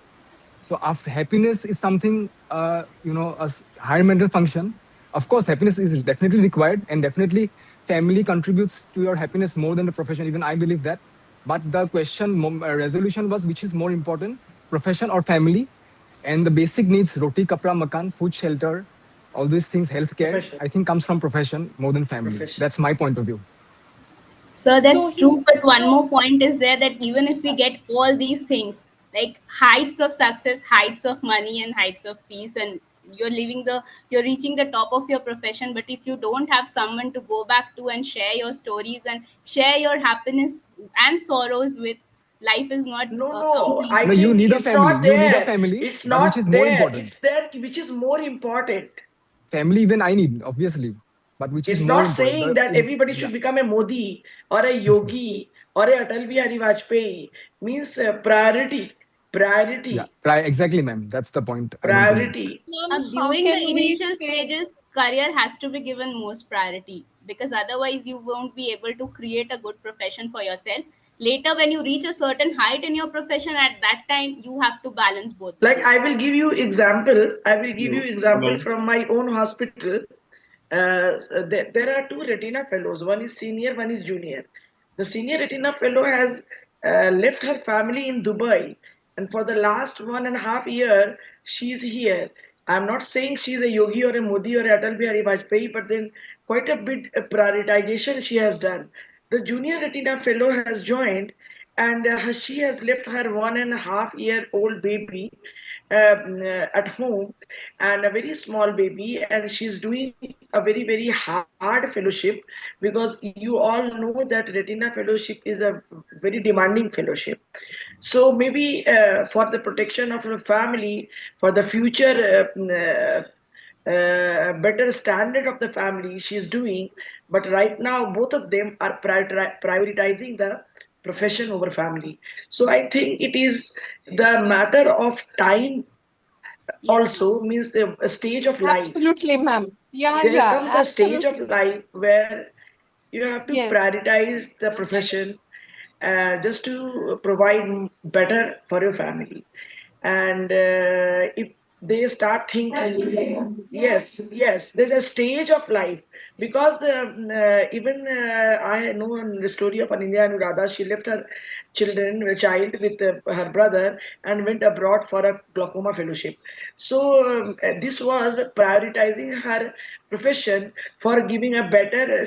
S12: So after happiness is something, higher mental function. Of course, happiness is definitely required, and definitely family contributes to your happiness more than the profession. Even I believe that. But the question resolution was, which is more important, profession or family? And the basic needs, roti, kapra, makan, food, shelter, all these things, healthcare,
S1: Profession.
S12: I think comes from profession more than family.
S1: Profession.
S12: That's my point of view.
S14: So that's true, but one more point is there, that even if we get all these things, like heights of success, heights of money, and heights of peace, and you're reaching the top of your profession, but if you don't have someone to go back to and share your stories and share your happiness and sorrows with, life is not
S1: No,
S14: complete.
S1: I
S12: No, you
S1: think
S12: need a
S1: it's
S12: family.
S1: not
S12: You need a
S1: there.
S12: family,
S1: It's
S12: but which is
S1: not
S12: more
S1: there.
S12: important?
S1: It's there, which is more important.
S12: Family, even I need, obviously, but which is
S1: It's
S12: more
S1: not
S12: important?
S1: saying that everybody should become a Modi or a Yogi or a Atal Bihari Vajpayee. Means priority.
S12: Yeah, exactly, ma'am. That's the point I want to make.
S1: Priority.
S20: How
S14: During the
S20: can we
S14: initial
S20: say?
S14: stages, career has to be given most priority, because otherwise you won't be able to create a good profession for yourself. Later, when you reach a certain height in your profession, at that time you have to balance both the
S1: Like
S14: two.
S1: I will give you example. I will give you example
S7: Hello.
S1: from my own hospital. There are two retina fellows. One is senior, one is junior. The senior retina fellow has left her family in Dubai, and for the last 1.5 year, she's here. I'm not saying she's a yogi or a Modi or a Atal Bihari Vajpayee, but then quite a bit prioritization she has done. The junior retina fellow has joined, and she has left her 1.5 year old baby at home, and a very small baby, and she's doing a very hard fellowship, because you all know that retina fellowship is a very demanding fellowship. So maybe for the protection of the family, for the future better standard of the family she's doing, but right now both of them are prioritizing the profession over family. So I think it is the matter of time. Also means a stage of life.
S20: Absolutely, ma'am. Yeah,
S1: There
S20: yeah,
S1: comes a stage of
S20: absolutely.
S1: life where you have to
S20: Yes.
S1: prioritize the profession just to provide better for your family. And if they start thinking, yes, there's a stage of life, because even I know the story of an India Anuradha. She left her child with her brother and went abroad for a glaucoma fellowship. So this was prioritizing her profession for giving a better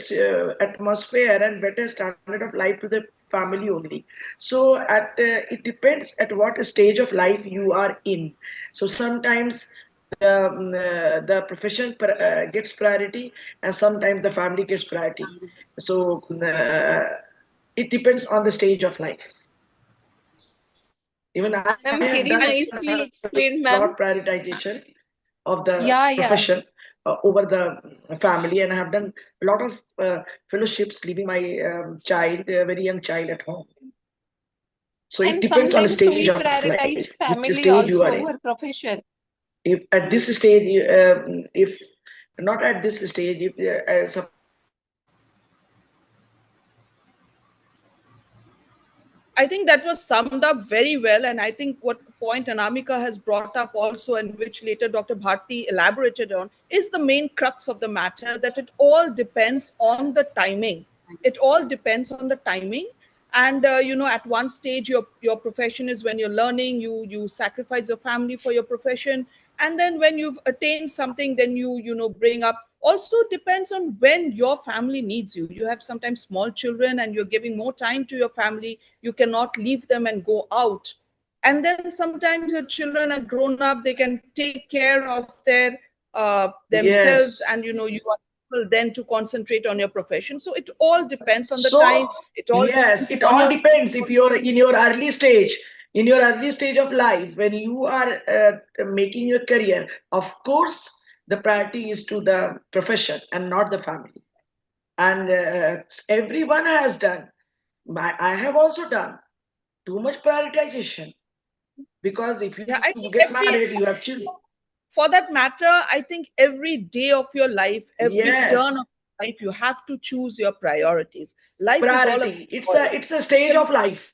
S1: atmosphere and better standard of life to the family only. So it depends at what stage of life you are in. So sometimes the profession gets priority, and sometimes the family gets priority. So it depends on the stage of life. Even I
S20: Ma'am,
S1: have
S20: very
S1: done
S20: nicely
S1: a
S20: explained,
S1: lot
S20: ma'am.
S1: prioritization of the
S20: Yeah, yeah.
S1: profession over the family, and I have done a lot of fellowships leaving my very young child at home. So it
S20: And
S1: depends on the
S20: sometimes
S1: stage
S20: we
S1: of
S20: prioritize
S1: life, which
S20: family
S1: stage you
S20: also
S1: are in.
S20: over profession.
S1: If at this stage, if not at this stage, if
S4: I think that was summed up very well. And I think what point Anamika has brought up also, and which later Dr. Bharti elaborated on, is the main crux of the matter, that it all depends on the timing. It all depends on the timing. And at one stage, your profession is when you're learning, you sacrifice your family for your profession. And then when you've attained something, then you bring up. Also depends on when your family needs you. You have sometimes small children and you're giving more time to your family. You cannot leave them and go out. And then sometimes your children are grown up, they can take care of their themselves,
S1: yes.
S4: and you are able then to concentrate on your profession. So it all depends on the time.
S1: So
S4: It all
S1: yes,
S4: depends
S1: it
S4: on
S1: all
S4: your
S1: depends. If you're in your early stage of life, when you are making your career, of course, the priority is to the profession and not the family. And everyone has done. I have also done too much prioritization, because if you
S4: I think
S1: get married, you have children.
S4: For that matter, I think every day of your life, every
S1: Yes.
S4: turn of life, you have to choose your priorities. Life
S1: Priority.
S4: is all about
S1: It's a stage of life.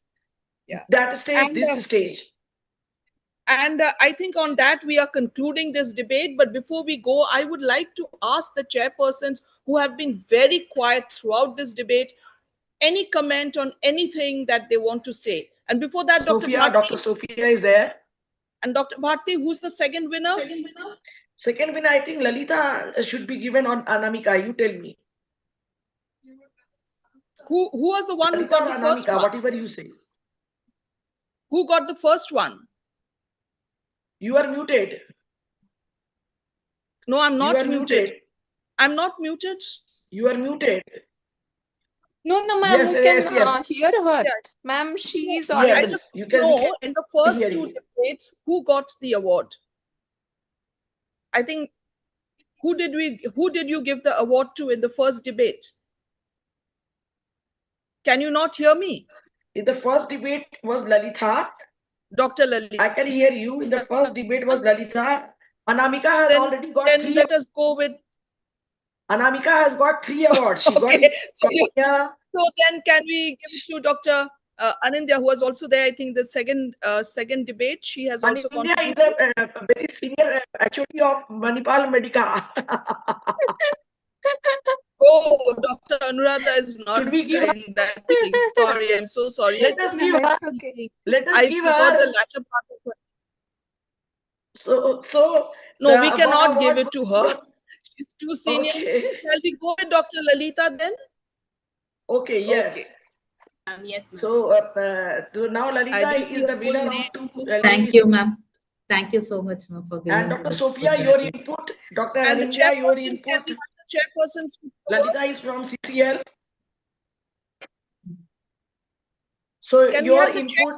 S4: Yeah.
S1: That stage,
S4: And,
S1: this stage.
S4: And I think on that we are concluding this debate. But before we go, I would like to ask the chairpersons who have been very quiet throughout this debate, any comment on anything that they want to say. And before that, Dr.
S1: Sophia is there.
S4: And Dr. Bharti, who's the second winner?
S1: Second winner, I think Lalita should be given on Anamika. You tell me.
S4: Who was the one who got the first one?
S1: Whatever you say.
S4: Who got the first one?
S1: You are muted.
S4: No, I'm not muted. I'm not muted.
S1: You are muted.
S20: No, ma'am,
S1: Yes,
S20: we can
S1: yes.
S20: hear her. Ma'am, she is audible.
S4: I just know in the first two debates who got the award. I think who did you give the award to in the first debate? Can you not hear me?
S1: In the first debate was Lalita.
S4: Dr. Lalita.
S1: I can hear you. In the first debate was Lalita. Anamika has already got
S4: then
S1: 3.
S4: Let us go with.
S1: Anamika has got 3 awards. She got.
S4: So then can we give it to Dr. Anindya, who was also there, I think, the second debate. She has also contributed.
S1: Anindya is a very senior actually of Manipal Medica.
S4: Oh, Dr. Anuradha is not
S1: Should we give
S4: in that thing. Sorry, I'm so sorry.
S1: Let us give her.
S20: Okay.
S1: Let us
S4: I
S1: give
S4: forgot
S1: her.
S4: the latter part of her.
S1: So
S4: no, we cannot give it to her. She's too senior.
S1: Okay.
S4: Shall we go with Dr. Lalita then?
S1: Okay, yes.
S4: Okay.
S20: Yes, ma'am.
S1: So now Lalita is the winner of 2.
S9: Thank you, ma'am. Thank you so much, ma'am, for giving
S1: And Dr.
S9: this
S1: Sophia,
S9: opportunity.
S1: your input. Dr.
S4: And the
S1: Anindya, your
S4: chairperson,
S1: input.
S4: can we have the chairperson's
S1: Lalita is from CCL. So
S4: can
S1: your
S4: we have
S1: input.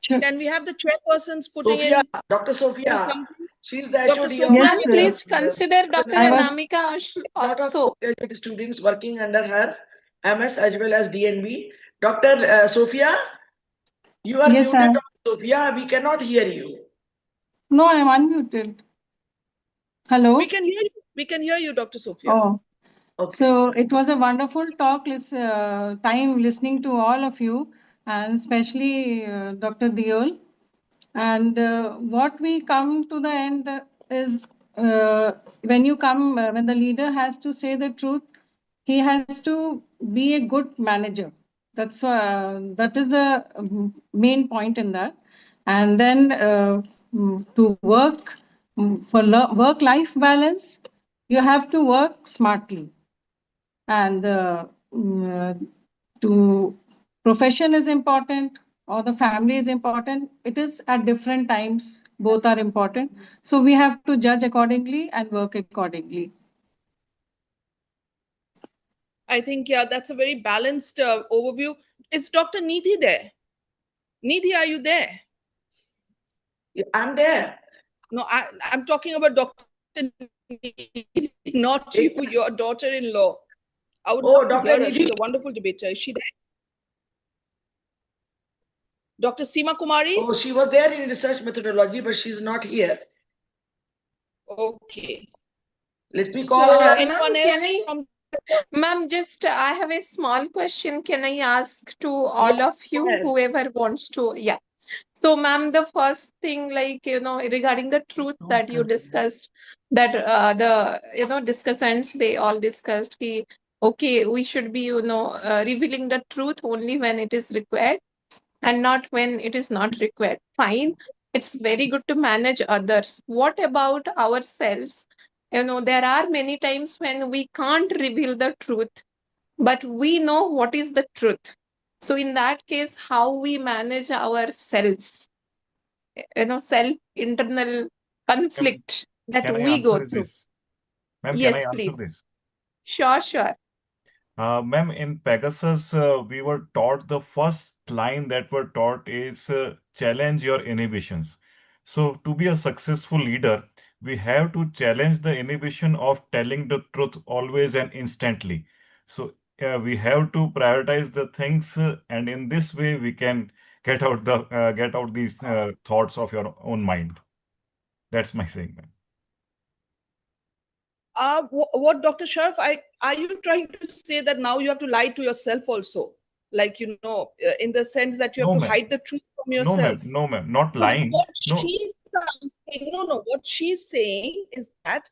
S4: Can we have the chairpersons putting
S1: Sophia,
S4: in?
S1: Dr. Sophia. She's the
S4: Dr.
S1: HOD
S4: Sophia,
S1: of.
S20: Please consider Dr. Anamika also.
S1: Students working under her, MS as well as DNB. Dr. Sophia, you are
S10: Yes,
S1: muted. Dr. Sophia, we cannot hear you.
S10: No, I'm unmuted. Hello?
S4: We can hear you. We can hear you, Dr. Sophia.
S10: Oh, okay. So it was a wonderful talk. Time listening to all of you, and especially Dr. Deol. And what we come to the end is when the leader has to say the truth, he has to be a good manager. That is the main point in that. And then to work for work-life balance, you have to work smartly. And to profession is important, or the family is important. It is at different times, both are important. So we have to judge accordingly and work accordingly.
S4: I think, yeah, that's a very balanced overview. Is Dr. Nidhi there? Nidhi, are you there?
S1: I'm there.
S4: No, I'm talking about Dr. Nidhi, not you, your daughter-in-law. I would love to hear her. She's a wonderful debater. Is she there? Dr. Seema Kumari?
S1: Oh, she was there in research methodology, but she's not here.
S4: Okay.
S1: Let me call her.
S4: Anyone else?
S20: Ma'am, just I have a small question. Can I ask to all of you, whoever wants to? Yeah. So, ma'am, the first thing, regarding the truth that you discussed, that the discussants, they all discussed, okay, we should be revealing the truth only when it is required and not when it is not required. Fine, it's very good to manage others. What about ourselves? There are many times when we can't reveal the truth, but we know what is the truth. So in that case, how we manage our self internal conflict that we go through.
S7: Ma'am,
S20: Yes,
S7: can I
S20: please.
S7: answer this?
S20: Sure.
S7: Ma'am, in Pegasus, we were taught the first line that were taught is challenge your inhibitions. So to be a successful leader, we have to challenge the inhibition of telling the truth always and instantly. So we have to prioritize the things, and in this way we can get out these thoughts of your own mind. That's my saying, ma'am.
S4: What Dr. Sharaf, are you trying to say that now you have to lie to yourself also? Like, in the sense that you have
S7: No,
S4: to
S7: ma'am.
S4: hide the truth from
S7: No,
S4: yourself?
S7: ma'am. No, ma'am. Not
S4: Because
S7: lying.
S4: what
S7: No.
S4: she's saying, what she's saying is that,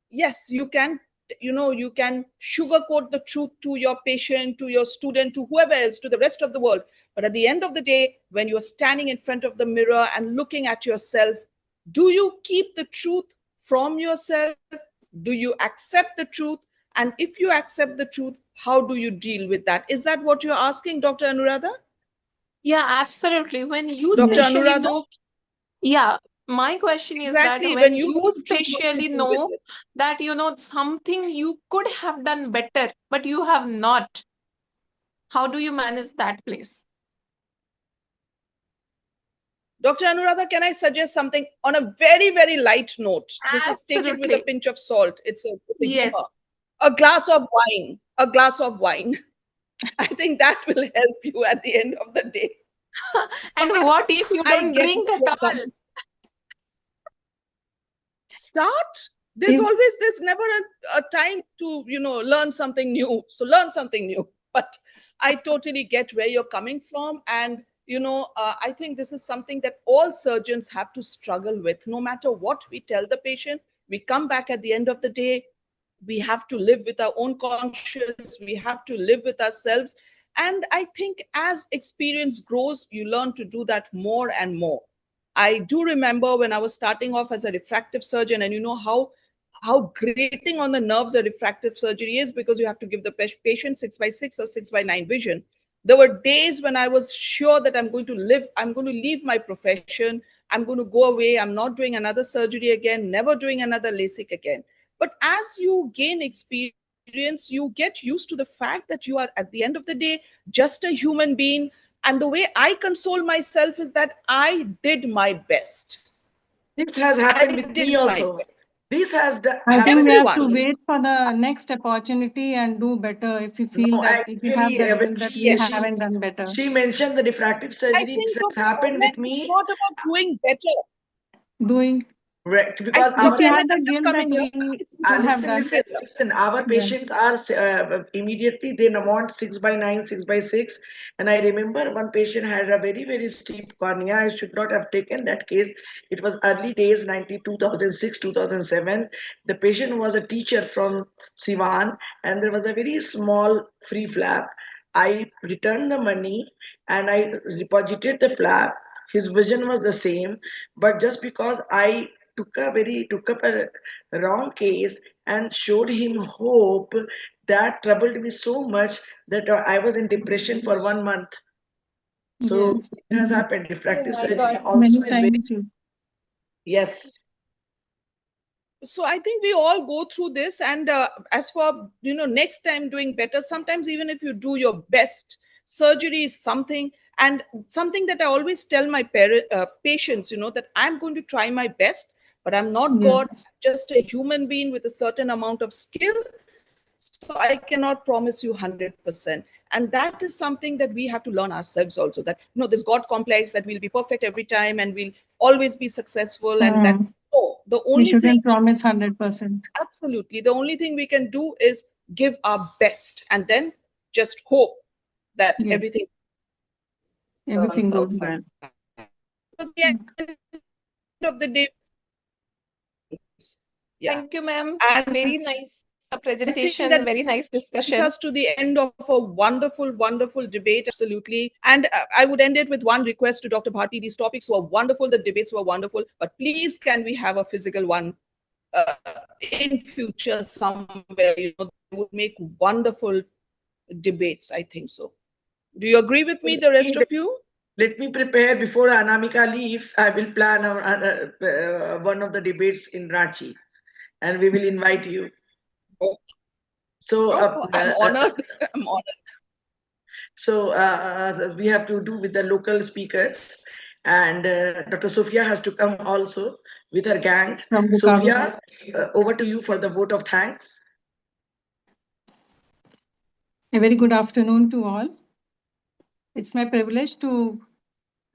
S4: yes, you can sugarcoat the truth to your patient, to your student, to whoever else, to the rest of the world. But at the end of the day, when you're standing in front of the mirror and looking at yourself, do you keep the truth from yourself? Do you accept the truth? And if you accept the truth, how do you deal with that? Is that what you're asking, Dr. Anuradha?
S20: Yeah, absolutely. When you
S4: Dr.
S20: especially
S4: Anuradha?
S20: know, yeah, my question is
S4: Exactly,
S20: that
S4: when
S20: when
S4: you
S20: you
S4: know the truth, what do you
S20: especially
S4: do with
S20: know
S4: it?
S20: that something you could have done better, but you have not, how do you manage that place?
S4: Dr. Anuradha, can I suggest something on a very, very light note? This is, take it with a
S20: Absolutely.
S4: pinch of salt. It's a
S20: Yes.
S4: humor. A glass of wine. A glass of wine. I think that will help you at the end of the day.
S20: And what if you
S4: I
S20: don't
S4: get
S20: drink
S4: what
S20: at
S4: you're
S20: all?
S4: coming. Start. There's never a time to learn something new. So learn something new. But I totally get where you're coming from, and I think this is something that all surgeons have to struggle with. No matter what we tell the patient, we come back at the end of the day, we have to live with our own conscience, we have to live with ourselves. And I think as experience grows, you learn to do that more and more. I do remember when I was starting off as a refractive surgeon, and how grating on the nerves a refractive surgery is, because you have to give the patient 6x6 or 6x9 vision. There were days when I was sure that I'm going to leave my profession, I'm going to go away, I'm not doing another surgery again, never doing another LASIK again. But as you gain experience, you get used to the fact that you are, at the end of the day, just a human being. And the way I console myself is that I did my best.
S1: This has happened with me also. This has
S10: I think we have to
S4: everyone.
S10: wait for the next opportunity and do better if you feel that if you have that will that we haven't done better.
S1: She mentioned the refractive surgery. This has happened with me.
S4: It's not about doing better.
S10: Doing.
S1: Right, because
S10: If you have the guilt that we could have done.
S1: listen. Our patients are immediately they want 6x9, 6x6, and I remember one patient had a very, very steep cornea. I should not have taken that case. It was early days, 2006, 2007. The patient was a teacher from Sivan, and there was a very small free flap. I returned the money and I deposited the flap. His vision was the same, but just because I took up a wrong case and showed him hope, that troubled me so much that I was in depression for 1 month. So it has happened. Refractive surgery also is very. Yes.
S4: So I think we all go through this, and as for next time doing better, sometimes even if you do your best, surgery is something, and something that I always tell my patients, that I'm going to try my best, but I'm not God, I'm just a human being with a certain amount of skill. So I cannot promise you 100%. And that is something that we have to learn ourselves also, that this God complex that we'll be perfect every time and we'll always be successful, and that the only
S10: we shouldn't
S4: thing
S10: promise 100%.
S4: Absolutely. The only thing we can do is give our best and then just hope that everything
S10: goes well.
S4: Because the end of the day,
S20: Thank you, ma'am.
S4: And
S20: very nice presentation,
S4: that
S20: very nice discussion.
S4: Brings us to the end of a wonderful, wonderful debate. Absolutely. And I would end it with one request to Dr. Bharti. These topics were wonderful. The debates were wonderful. But please, can we have a physical one in future somewhere? Would make wonderful debates. I think so. Do you agree with me, the rest of you?
S1: Let me prepare before Anamika leaves. I will plan one of the debates in Ranchi, and we will invite you. So
S4: I'm honored. I'm honored.
S1: So we have to do with the local speakers, and Dr. Sophia has to come also with her gang. Sophia, over to you for the vote of thanks.
S10: A very good afternoon to all. It's my privilege to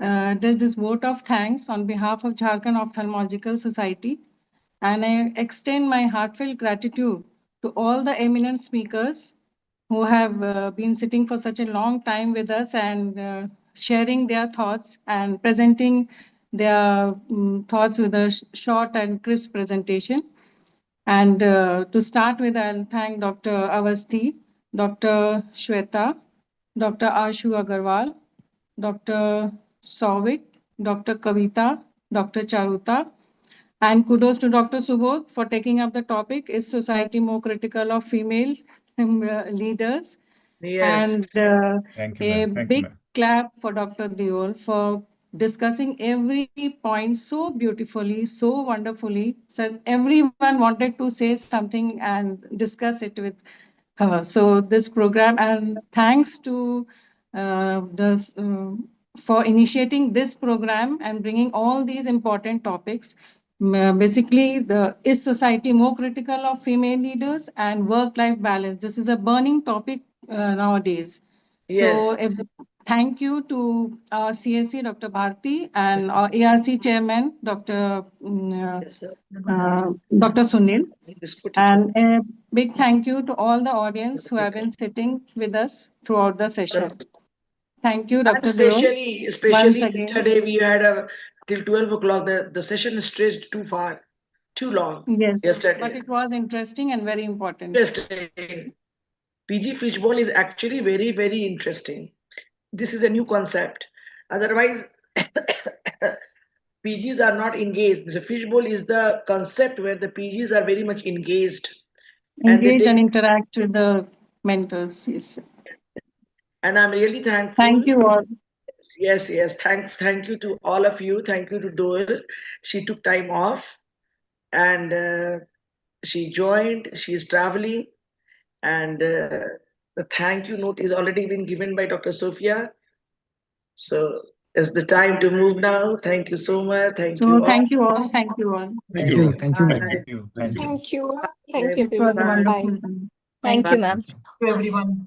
S10: do this vote of thanks on behalf of Jharkhand Ophthalmological Society, and I extend my heartfelt gratitude to all the eminent speakers who have been sitting for such a long time with us and sharing their thoughts and presenting their thoughts with a short and crisp presentation. And to start with, I'll thank Dr. Avasthi, Dr. Shweta, Dr. Ashu Agarwal, Dr. Souvik, Dr. Kavita, Dr. Charuta, and kudos to Dr. Subodh for taking up the topic, is society more critical of female leaders?
S1: Yes.
S10: And
S7: Thank you,
S10: a
S7: ma'am.
S10: big clap for Dr. Deol for discussing every point so beautifully, so wonderfully. So everyone wanted to say something and discuss it with her. So this program, and thanks to for initiating this program and bringing all these important topics. Basically, is society more critical of female leaders and work-life balance? This is a burning topic nowadays. So
S1: Yes.
S10: thank you to our CSC, Dr. Bharti, and our ARC chairman, Dr. Dr. Sunil. And a big thank you to all the audience who have been sitting with us throughout the session. Thank you, Dr. Deol.
S1: Especially yesterday we had till 12 o'clock. The session stretched too far, too long.
S10: Yes,
S1: yesterday.
S10: but it was interesting and very important.
S1: Interesting. PG fishbowl is actually very, very interesting. This is a new concept. Otherwise, PGs are not engaged. The fishbowl is the concept where the PGs are very much engaged.
S10: Engage and interact with the mentors, yes.
S1: And I'm really thankful.
S10: Thank you all.
S1: Yes. Thank you to all of you. Thank you to Deol. She took time off and she joined. She is traveling. And the thank you note is already been given by Dr. Sophia. So it's the time to move now. Thank you so much. Thank you all.
S10: Thank you all. Thank you all.
S12: Thank you. Thank you, ma'am.
S20: Thank you. Thank you,
S10: It was a
S20: everyone.
S10: wonderful
S20: Bye.
S10: time.
S11: Thank you, ma'am.
S19: To everyone.